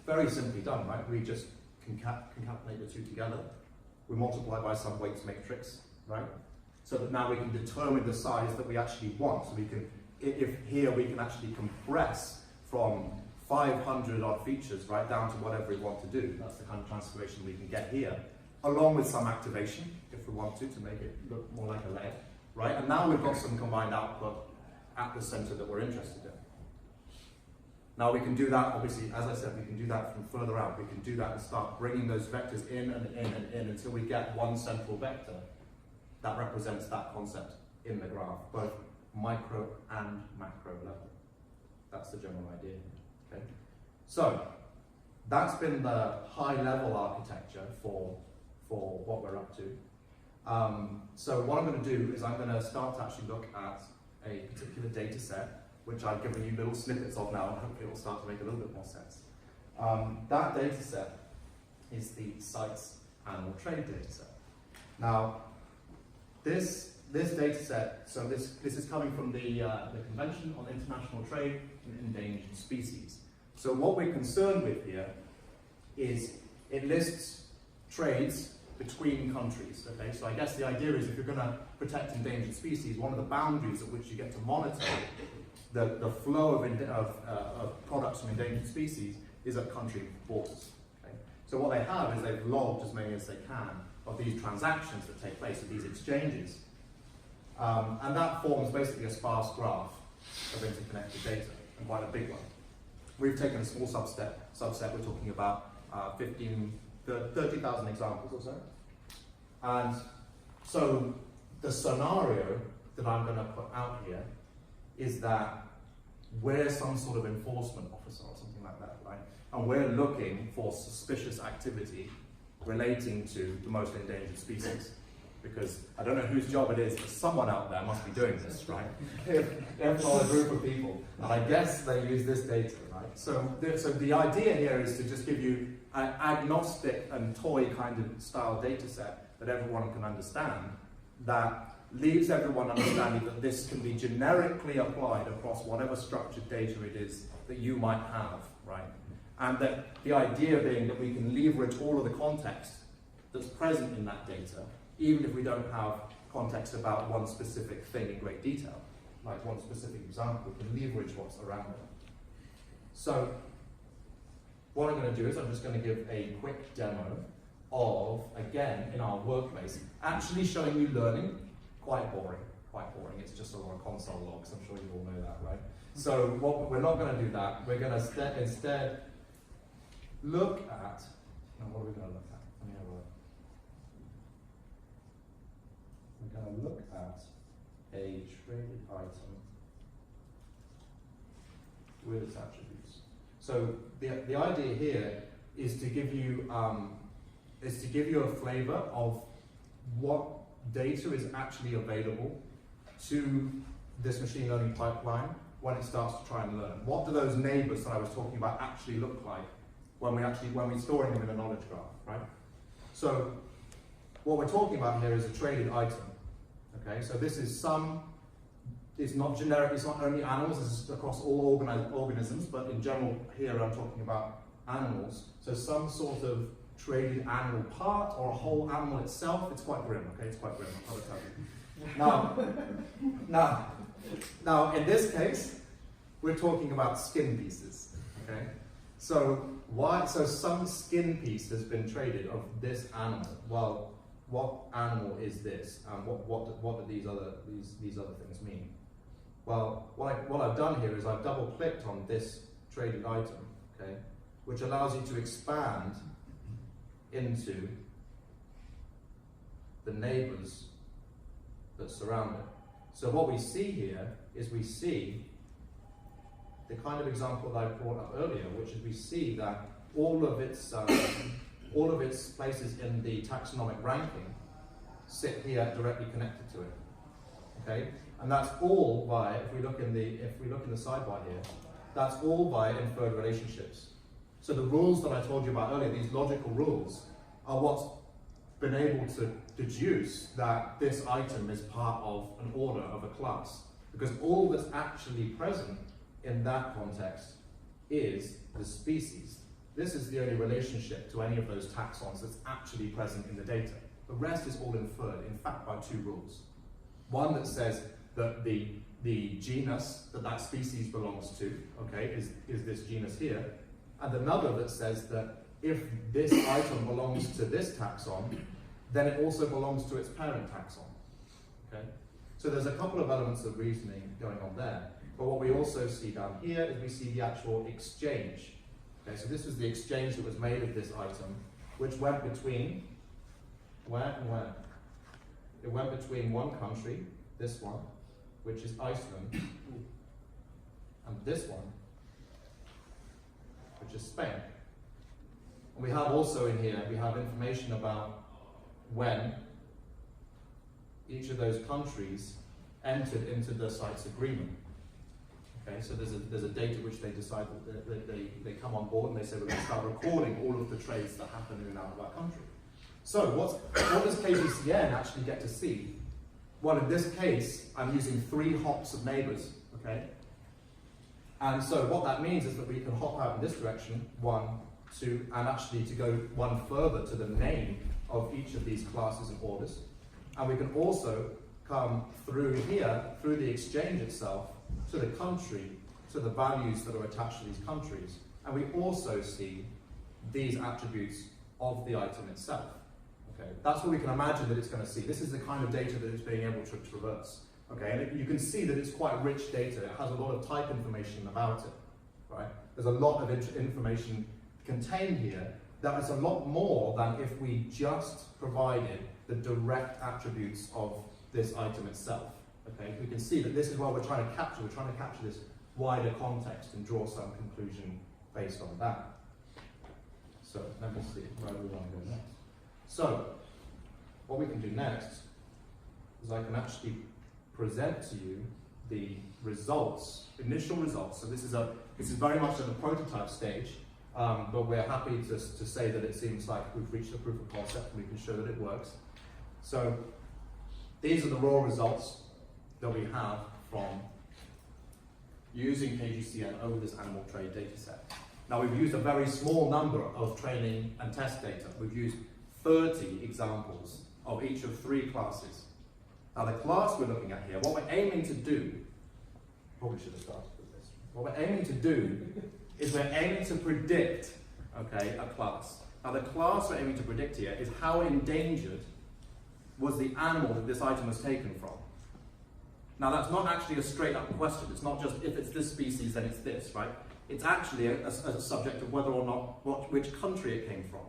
Very simply done, right? We just concatenate the two together. We multiply by some weights matrix, right? So that now we can determine the size that we actually want. So we can, if here we can actually compress from 500 odd features right down to whatever we want to do. That's the kind of transformation we can get here, along with some activation, if we want to make it look more like a layer, right? And now we've got some combined output at the center that we're interested in. Now we can do that, obviously, as I said, we can do that from further out. We can do that and start bringing those vectors in and in and in until we get one central vector that represents that concept in the graph, both micro and macro level. That's the general idea. Okay? So that's been the high-level architecture for what we're up to. So what I'm going to do is I'm going to start to actually look at a particular data set, which I've given you little snippets of now, and hopefully it will start to make a little bit more sense. That data set is the CITES annual trade data set. Now, this data set, so this is coming from the Convention on International Trade in Endangered Species. So what we're concerned with here is it lists trades between countries. Okay, so I guess the idea is if you're going to protect endangered species, one of the boundaries at which you get to monitor the flow of products from endangered species is at country borders. Okay? So what they have is they've logged as many as they can of these transactions that take place, of these exchanges. And that forms basically a sparse graph of interconnected data, and quite a big one. We've taken a small subset, we're talking about 30,000 examples or so. And so the scenario that I'm going to put out here is that we're some sort of enforcement officer or something like that, right? And we're looking for suspicious activity relating to the most endangered species. Because I don't know whose job it is, but someone out there must be doing this, right? If not a group of people. And I guess they use this data, right? So the idea here is to just give you an agnostic and toy kind of style data set that everyone can understand, that leaves everyone understanding that this can be generically applied across whatever structured data it is that you might have, right? And that the idea being that we can leverage all of the context that's present in that data, even if we don't have context about one specific thing in great detail, like one specific example, we can leverage what's around it. So what I'm going to do is I'm just going to give a quick demo of, again, in our workplace, actually showing you learning. Quite boring. It's just a lot of console logs. I'm sure you all know that, right? So we're not going to do that. We're going to instead look at, what are we going to look at? Let me have a look. We're going to look at a traded item with its attributes. So the idea here is to give you a flavor of what data is actually available to this machine learning pipeline when it starts to try and learn. What do those neighbors that I was talking about actually look like when we're storing them in a knowledge graph, right? So what we're talking about here is a traded item. Okay, so this is it's not generic, it's not only animals, this is across all organisms, but in general here I'm talking about animals. So some sort of traded animal part or a whole animal itself. It's quite grim, okay, it's quite grim, I've got to tell you. Now in this case, we're talking about skin pieces, okay? So some skin piece has been traded of this animal. Well, what animal is this? And what do these other things mean? Well, what I've done here is I've double clicked on this traded item, okay, which allows you to expand into the neighbors that surround it. So what we see here is we see the kind of example that I brought up earlier, which is we see that all of its places in the taxonomic ranking sit here directly connected to it. Okay, and that's all by, if we look in the sidebar here, that's all by inferred relationships. So the rules that I told you about earlier, these logical rules, are what's been able to deduce that this item is part of an order of a class. Because all that's actually present in that context is the species. This is the only relationship to any of those taxons that's actually present in the data. The rest is all inferred, in fact, by two rules. One that says that the genus that species belongs to, okay, is this genus here, and another that says that if this item belongs to this taxon, then it also belongs to its parent taxon. Okay? So there's a couple of elements of reasoning going on there. But what we also see down here is we see the actual exchange. Okay, so this was the exchange that was made of this item, which went between where and where? It went between one country, this one, which is Iceland, and this one, which is Spain. And we have also in here, we have information about when each of those countries entered into the site's agreement. Okay, so there's a date at which they decide that they come on board and they say we're going to start recording all of the trades that happen in and out of our country. So what does KBCN actually get to see? Well, in this case, I'm using 3 hops of neighbors, okay? And so what that means is that we can hop out in this direction, 1, and actually to go one further to the name of each of these classes and orders. And we can also come through here, through the exchange itself, to the country, to the values that are attached to these countries. And we also see these attributes of the item itself. Okay, that's what we can imagine that it's going to see. This is the kind of data that it's being able to traverse. Okay, and you can see that it's quite rich data. It has a lot of type information about it. Right? There's a lot of information contained here that is a lot more than if we just provided the direct attributes of this item itself. Okay, we can see that this is what we're trying to capture. We're trying to capture this wider context and draw some conclusion based on that. So let me see where we want to go next. So what we can do next is I can actually present to you the results, initial results. So this is very much at the prototype stage, but we're happy to say that it seems like we've reached a proof of concept and we can show that it works. So these are the raw results that we have from using KGCN over this animal trade data set. Now we've used a very small number of training and test data. We've used 30 examples of each of 3 classes. Now the class we're looking at here, what we're aiming to do, probably should have started with this. What we're aiming to do is we're aiming to predict, okay, a class. Now the class we're aiming to predict here is how endangered was the animal that this item was taken from. Now that's not actually a straight up question. It's not just if it's this species then it's this, right? It's actually a subject of whether or not which country it came from,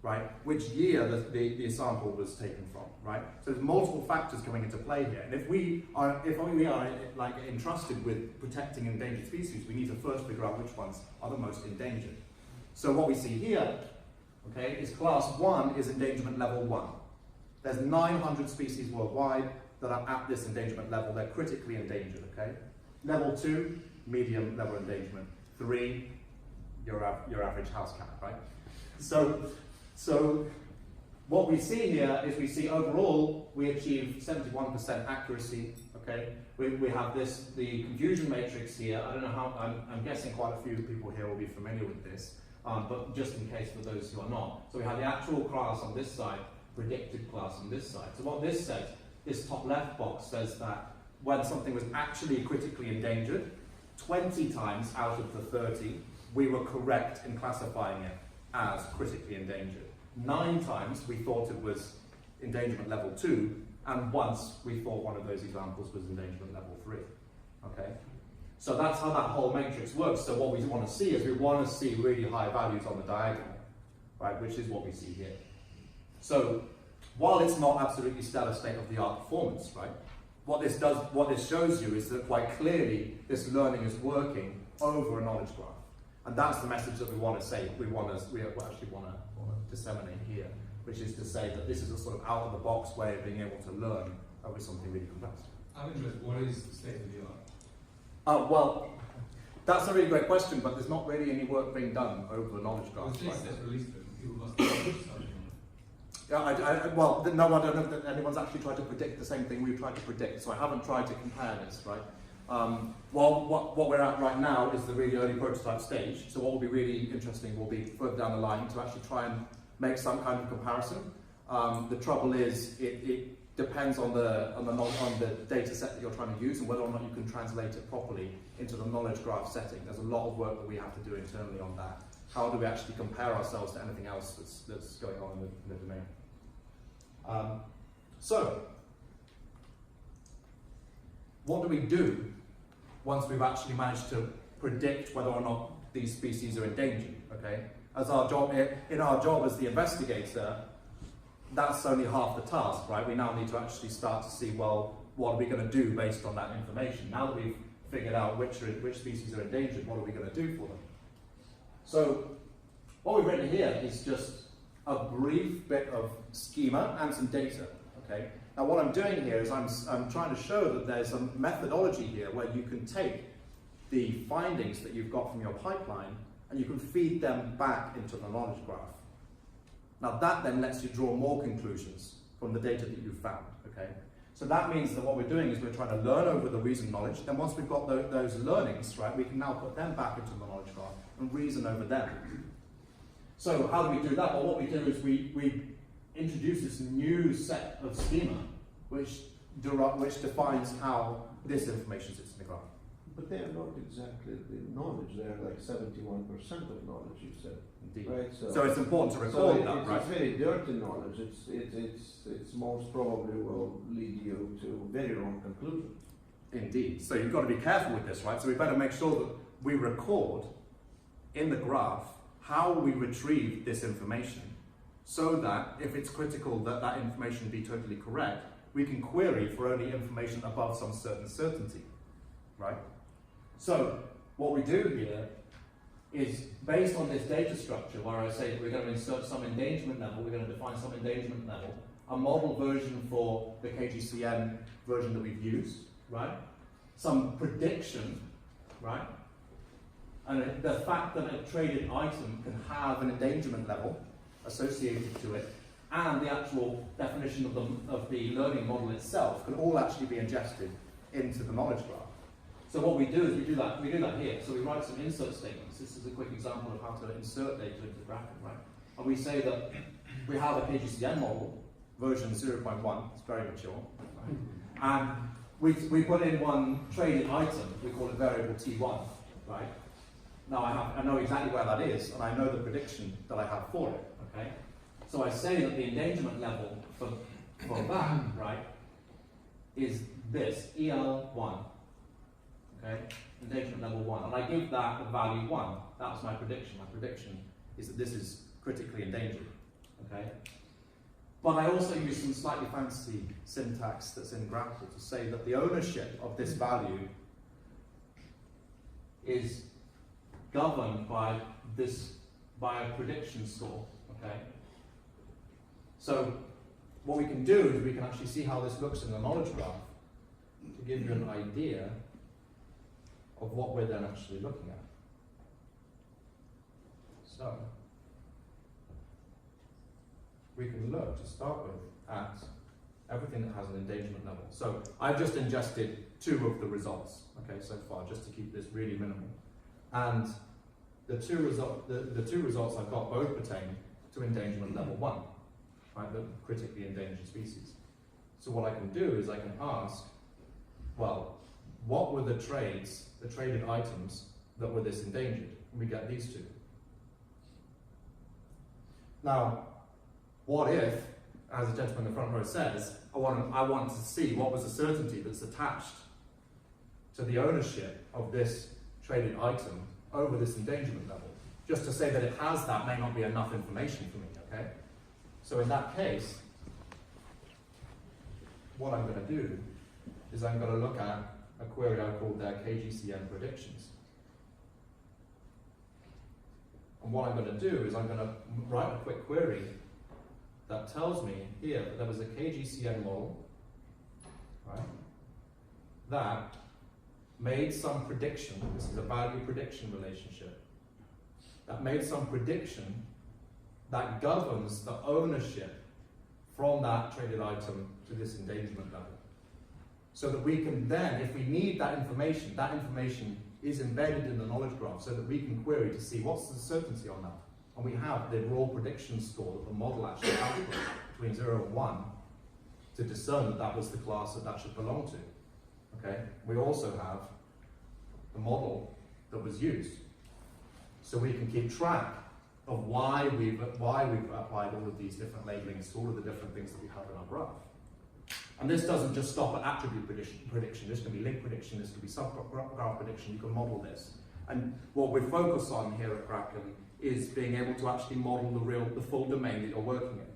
right? Which year the sample was taken from, right? So there's multiple factors coming into play here. And if we are like entrusted with protecting endangered species, we need to first figure out which ones are the most endangered. So what we see here, okay, is class 1 is endangerment level 1. There's 900 species worldwide that are at this endangerment level. They're critically endangered, okay? Level 2, medium level endangerment. 3, your average house cat, right? So what we see here is we see overall we achieve 71% accuracy, okay? We have the confusion matrix here. I don't know how, I'm guessing quite a few people here will be familiar with this, but just in case for those who are not. So we have the actual class on this side, predicted class on this side. So what this says, this top left box says that when something was actually critically endangered, 20 times out of the 30, we were correct in classifying it as critically endangered. 9 times we thought it was endangerment level 2, and once we thought one of those examples was endangerment level 3. Okay? So that's how that whole matrix works. So what we want to see is we want to see really high values on the diagonal, right? Which is what we see here. So while it's not absolutely stellar state-of-the-art performance, right? What this shows you is that quite clearly this learning is working over a knowledge graph. And that's the message that we want to say, we actually want to disseminate here, which is to say that this is a sort of out-of-the-box way of being able to learn over something really complex. I'm interested, what is state-of-the-art? Well, that's a really great question, but there's not really any work being done over the knowledge graph. Well, just released it, people must have something. Yeah, well, no, I don't know that anyone's actually tried to predict the same thing we've tried to predict, so I haven't tried to compare this, right? Well, what we're at right now is the really early prototype stage, so what will be really interesting will be further down the line to actually try and make some kind of comparison. The trouble is, it depends on the data set that you're trying to use and whether or not you can translate it properly into the knowledge graph setting. There's a lot of work that we have to do internally on that. How do we actually compare ourselves to anything else that's going on in the domain? So, what do we do once we've actually managed to predict whether or not these species are endangered? Okay, as our job in our job as the investigator, that's only half the task, right? We now need to actually start to see, well, what are we going to do based on that information? Now that we've figured out which species are endangered, what are we going to do for them? So, what we've written here is just a brief bit of schema and some data. Okay. Now, what I'm doing here is I'm trying to show that there's a methodology here where you can take the findings that you've got from your pipeline and you can feed them back into the knowledge graph. Now, that then lets you draw more conclusions from the data that you've found. Okay. So that means that what we're doing is we're trying to learn over the reasoned knowledge. Then once we've got those learnings, right, we can now put them back into the knowledge graph and reason over them. So how do we do that? Well, what we do is we introduce this new set of schema which defines how this information sits in the graph. But they are not exactly the knowledge. They are like 71% of knowledge, you said. Indeed. Right? So it's important to record that, right? It's very dirty knowledge. It's most probably will lead you to very wrong conclusions. Indeed. So you've got to be careful with this, right? So we better make sure that we record in the graph how we retrieve this information, so that if it's critical that that information be totally correct, we can query for only information above some certain certainty, right? So what we do here is, based on this data structure where I say that we're going to insert some endangerment level, we're going to define some endangerment level, a model version for the KGCN version that we've used, right? Some prediction, right? And the fact that a traded item can have an endangerment level associated to it, and the actual definition of the learning model itself can all actually be ingested into the knowledge graph. So what we do is we do that here. So we write some insert statements. This is a quick example of how to insert data into the Grakn, right? And we say that we have a KGCN model, version 0.1, it's very mature, right? And we put in one traded item, we call it variable T1, right? Now I know exactly where that is, and I know the prediction that I have for it, okay? So I say that the endangerment level for that, right, is this, EL1, okay? Endangerment level 1, and I give that the value 1. That's my prediction. My prediction is that this is critically endangered, okay? But I also use some slightly fancy syntax that's in Graph to say that the ownership of this value is governed by a prediction score, okay? So what we can do is we can actually see how this looks in the knowledge graph to give you an idea of what we're then actually looking at. So we can look to start with at everything that has an endangerment level. So I've just ingested 2 of the results, okay, so far, just to keep this really minimal. And the two results I've got both pertain to endangerment level 1, right, the critically endangered species. So what I can do is I can ask, well, what were the traded items that were this endangered? And we get these 2. Now, what if, as the gentleman in the front row says, I want to see what was the certainty that's attached to the ownership of this traded item over this endangerment level. Just to say that it has that may not be enough information for me, okay? So in that case, what I'm going to do is I'm going to look at a query I called their KGCN predictions. And what I'm going to do is I'm going to write a quick query that tells me here that there was a KGCN model, right, that made some prediction. This is a value prediction relationship. That made some prediction that governs the ownership from that traded item to this endangerment level. So that we can then, if we need that information is embedded in the knowledge graph so that we can query to see what's the certainty on that. And we have the raw prediction score that the model actually calculated between 0 and 1 to discern that that was the class that that should belong to. Okay? We also have the model that was used. So we can keep track of why we've applied all of these different labelings to all of the different things that we have in our graph. And this doesn't just stop at attribute prediction. This can be link prediction, this can be subgraph prediction. You can model this. And what we focus on here at Grakn is being able to actually model the full domain that you're working in.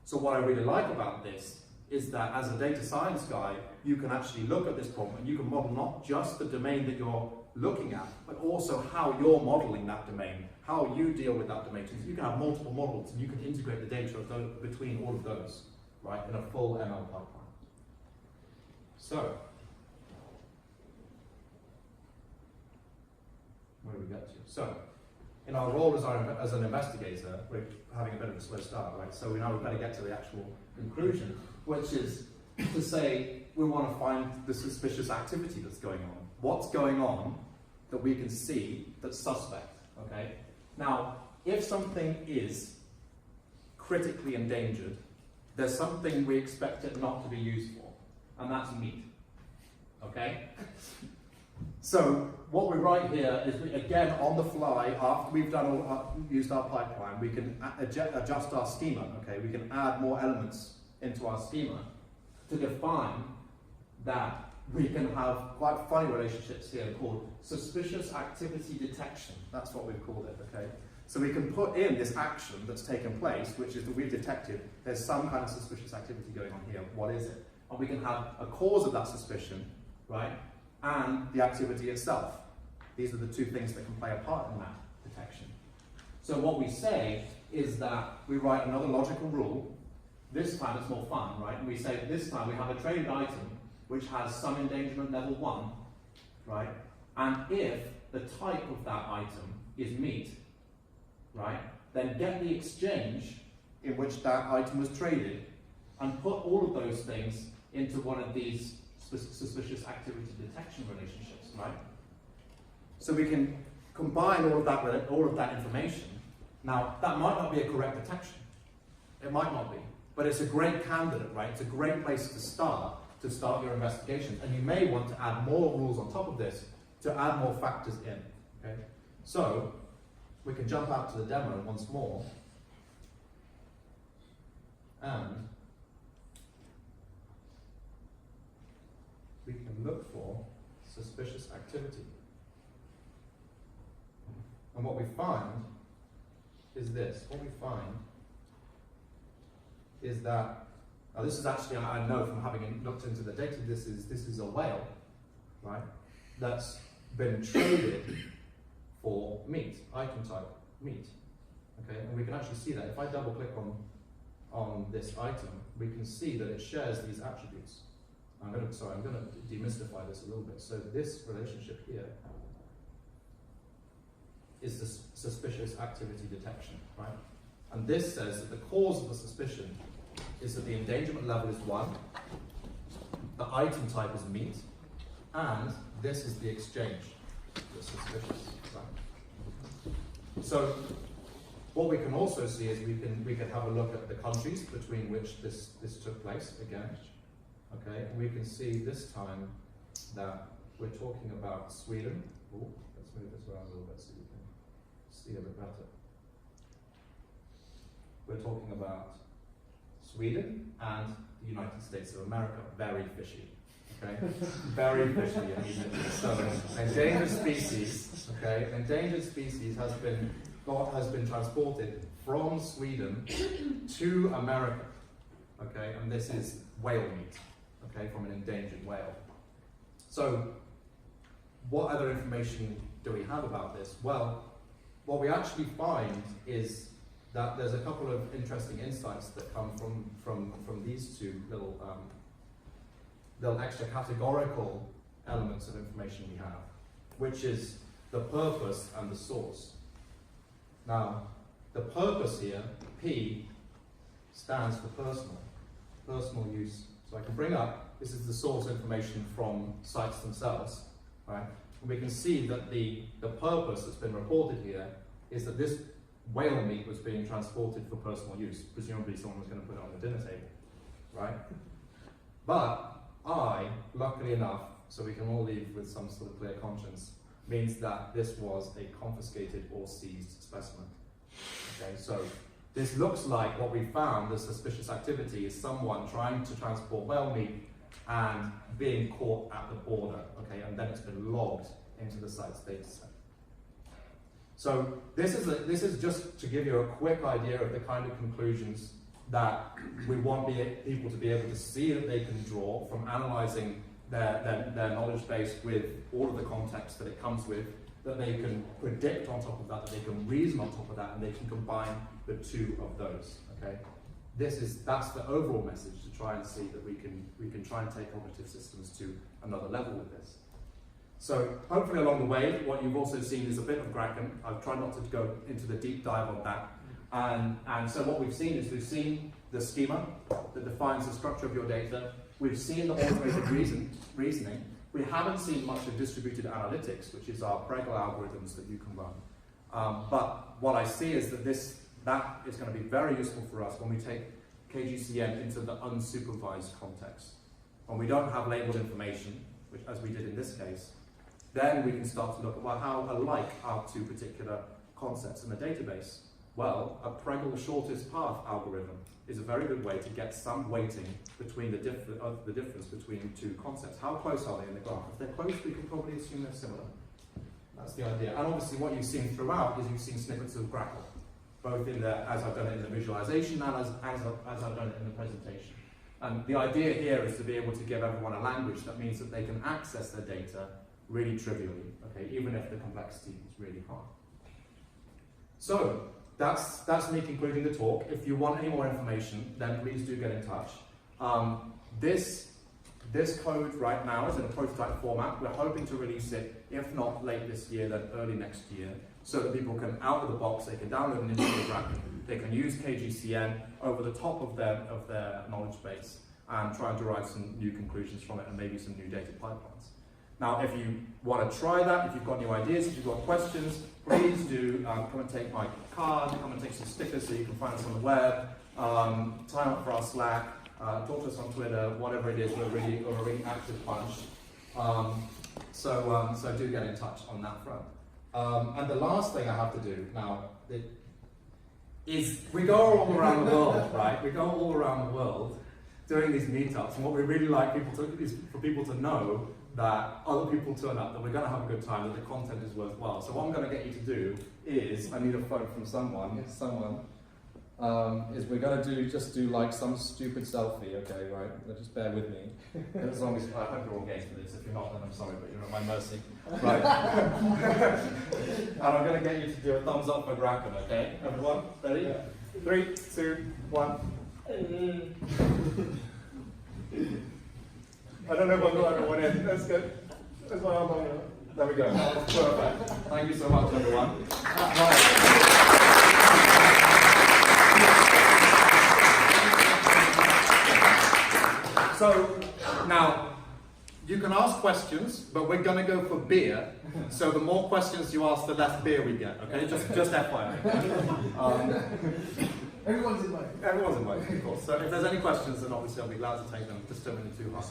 So what I really like about this is that as a data science guy, you can actually look at this problem and you can model not just the domain that you're looking at, but also how you're modeling that domain, how you deal with that domain. So you can have multiple models and you can integrate the data between all of those, right, in a full ML pipeline. So, where do we get to? So, in our role as an investigator, we're having a bit of a slow start, right? So we know we better get to the actual conclusion, which is to say we want to find the suspicious activity that's going on. What's going on that we can see that's suspect, okay? Now, if something is critically endangered, there's something we expect it not to be used for, and that's meat. Okay? So what we write here is, again, on the fly, after we've used our pipeline, we can adjust our schema. Okay, we can add more elements into our schema to define that we can have quite funny relationships here called suspicious activity detection. That's what we've called it. Okay, so we can put in this action that's taken place, which is that we've detected there's some kind of suspicious activity going on here. What is it? And we can have a cause of that suspicion, right? And the activity itself. These are the two things that can play a part in that detection. So what we say is that we write another logical rule. This time it's more fun, right? And we say this time we have a traded item which has some endangerment level 1, right? And if the type of that item is meat, right, then get the exchange in which that item was traded and put all of those things into one of these suspicious activity detection relationships, right? So we can combine all of that information. Now, that might not be a correct detection. It might not be, but it's a great candidate, right? It's a great place to start your investigation. And you may want to add more rules on top of this to add more factors in. Okay? So we can jump out to the demo once more, and we can look for suspicious activity. And what we find is this. What we find is that, now this is actually, I know from having looked into the data, this is a whale, right, that's been traded for meat, item type meat. Okay, and we can actually see that. If I double click on this item, we can see that it shares these attributes. I'm going to demystify this a little bit. So this relationship here is the suspicious activity detection, right? And this says that the cause of the suspicion is that the endangerment level is 1, the item type is meat, and this is the exchange that's suspicious, right? So what we can also see is we can have a look at the countries between which this took place again. Okay, and we can see this time that we're talking about Sweden. Ooh, let's move this around a little bit so you can see a bit better. We're talking about Sweden and the United States of America. Very fishy. Okay, very fishy. I mean, so endangered species. Okay, endangered species has been transported from Sweden to America. Okay, and this is whale meat. Okay, from an endangered whale. So, what other information do we have about this? Well, what we actually find is that there's a couple of interesting insights that come from these two little extra categorical elements of information we have, which is the purpose and the source. Now, the purpose here, P, stands for personal use. So I can bring up, this is the source information from sites themselves, right? And we can see that the purpose that's been reported here is that this whale meat was being transported for personal use. Presumably someone was going to put it on the dinner table, right? But I, luckily enough, so we can all leave with some sort of clear conscience, means that this was a confiscated or seized specimen. Okay, so this looks like what we found, the suspicious activity, is someone trying to transport whale meat and being caught at the border, okay, and then it's been logged into the site's data set. So this is just to give you a quick idea of the kind of conclusions that we want people to be able to see that they can draw from analysing their knowledge base with all of the context that it comes with, that they can predict on top of that they can reason on top of that, and they can combine the two of those. Okay, that's the overall message, to try and see that we can try and take cognitive systems to another level with this. So hopefully along the way, what you've also seen is a bit of Grakn. I've tried not to go into the deep dive on that. And so what we've seen the schema that defines the structure of your data. We've seen the automated reasoning. We haven't seen much of distributed analytics, which is our Pregel algorithms that you can run. But what I see is that that is going to be very useful for us when we take KGCN into the unsupervised context. When we don't have labeled information, which as we did in this case, then we can start to look at, well, how alike are two particular concepts in the database? Well, a Pregel shortest path algorithm is a very good way to get some weighting between the difference between two concepts. How close are they in the graph? If they're close, we can probably assume they're similar. That's the idea. And obviously what you've seen throughout is you've seen snippets of Grakn, both in the, as I've done it in the visualization and as I've done it in the presentation. And the idea here is to be able to give everyone a language that means that they can access their data really trivially, okay, even if the complexity is really high. So that's me concluding the talk. If you want any more information, then please do get in touch. This code right now is in a prototype format. We're hoping to release it, if not late this year, then early next year, so that people can, out of the box, they can download an install Grakn, they can use KGCN over the top of their knowledge base and try and derive some new conclusions from it and maybe some new data pipelines. Now, if you want to try that, if you've got new ideas, if you've got questions, please do come and take my card, come and take some stickers so you can find us on the web, sign up for our Slack, talk to us on Twitter, whatever it is. We're a really active bunch. So do get in touch on that front. And the last thing I have to do now is we go all around the world, right? We go all around the world doing these meetups, and what we really like is for people to know that other people turn up, that we're going to have a good time, that the content is worthwhile. So what I'm going to get you to do is, I need a phone from someone, is we're going to just do like some stupid selfie, okay, right? Just bear with me. As long as, I hope you're all game for this. If you're not, then I'm sorry, but you're at my mercy. Right. And I'm going to get you to do a thumbs up for Grakn, okay? Everyone, ready? Yeah. 3, 2, 1. I don't know if I got everyone in. That's good. That's my arm. There we go. That's perfect. Thank you so much, everyone. Right. So now you can ask questions, but we're going to go for beer. So the more questions you ask, the less beer we get. Okay, just FYI. Everyone's invited. Everyone's invited, of course. So if there's any questions, then obviously I'll be glad to take them. Just don't be too hard.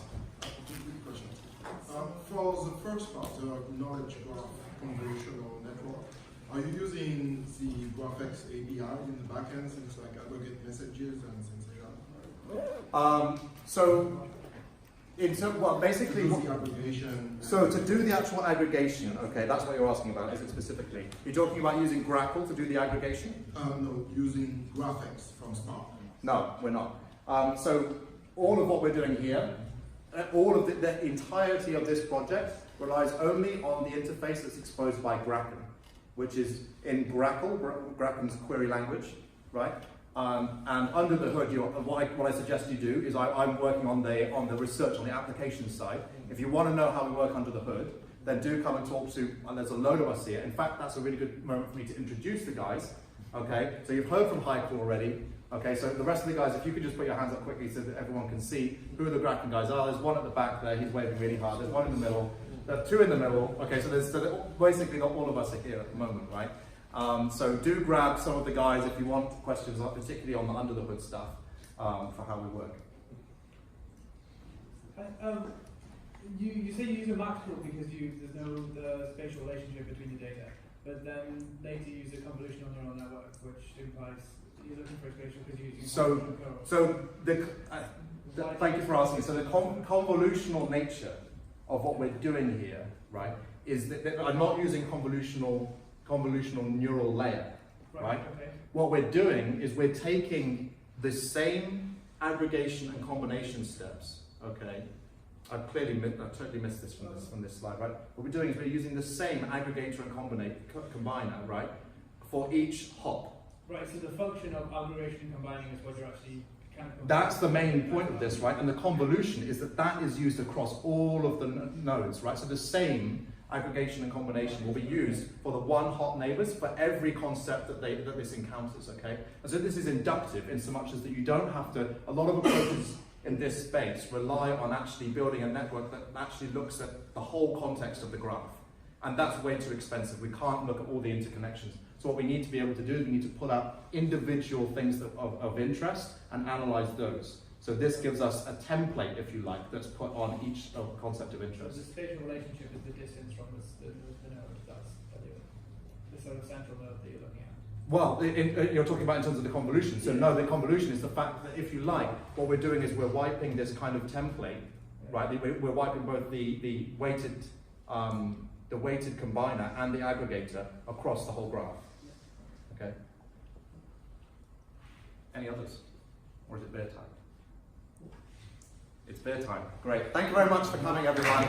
For the first part, the Knowledge Graph Convolutional Network, are you using the GraphX API in the backend, things like aggregate messages and things like that? Basically, the aggregation. So to do the actual aggregation, okay, that's what you're asking about, is it specifically? You're talking about using Grakn to do the aggregation? No, using GraphX from Spark. No, we're not. So all of what we're doing here, all of the entirety of this project relies only on the interface that's exposed by Grakn, which is in Grakn's query language, right? And under the hood, what I suggest you do is I'm working on the research, on the application side. If you want to know how we work under the hood, then do come and talk to, and there's a load of us here. In fact, that's a really good moment for me to introduce the guys, okay? So you've heard from Heiko already, okay? So the rest of the guys, if you could just put your hands up quickly so that everyone can see who the Grakn guys are. There's one at the back there, he's waving really hard. There's one in the middle, there are 2 in the middle. Okay, so basically not all of us are here at the moment, right? So do grab some of the guys if you want questions, particularly on the under the hood stuff, for how we work. You say you use a max tool because there's no the spatial relationship between the data, but then later you use a convolutional neural network, which implies you're looking for a spatial because you're using thank you for asking. So the convolutional nature of what we're doing here, right, is that I'm not using convolutional neural layer, right? Okay. What we're doing is we're taking the same aggregation and combination steps, okay? I've totally missed this from this slide, right? What we're doing is we're using the same aggregator and combiner, right, for each hop. Right, so the function of aggregation and combining is what you're actually kind of... That's the main point of this, right? And the convolution is that is used across all of the nodes, right? So the same aggregation and combination will be used for the one hot neighbors for every concept that this encounters, okay? And so this is inductive in so much as that you don't have to, a lot of approaches in this space rely on actually building a network that actually looks at the whole context of the graph. And that's way too expensive. We can't look at all the interconnections. So So what we need to be able to do is we need to pull out individual things of interest and analyze those. So this gives us a template, if you like, that's put on each concept of So interest. the spatial relationship is the distance from the node. That's the sort of central node that you're looking at. Well, you're talking about in terms of the convolution. So no, the convolution is the fact that, if you like, what we're doing is we're wiping this kind of template, right? We're wiping both the weighted combiner and the aggregator across the whole graph. Okay. Any others? Or is it bear time? It's bear time. Great. Thank you very much for coming, everyone.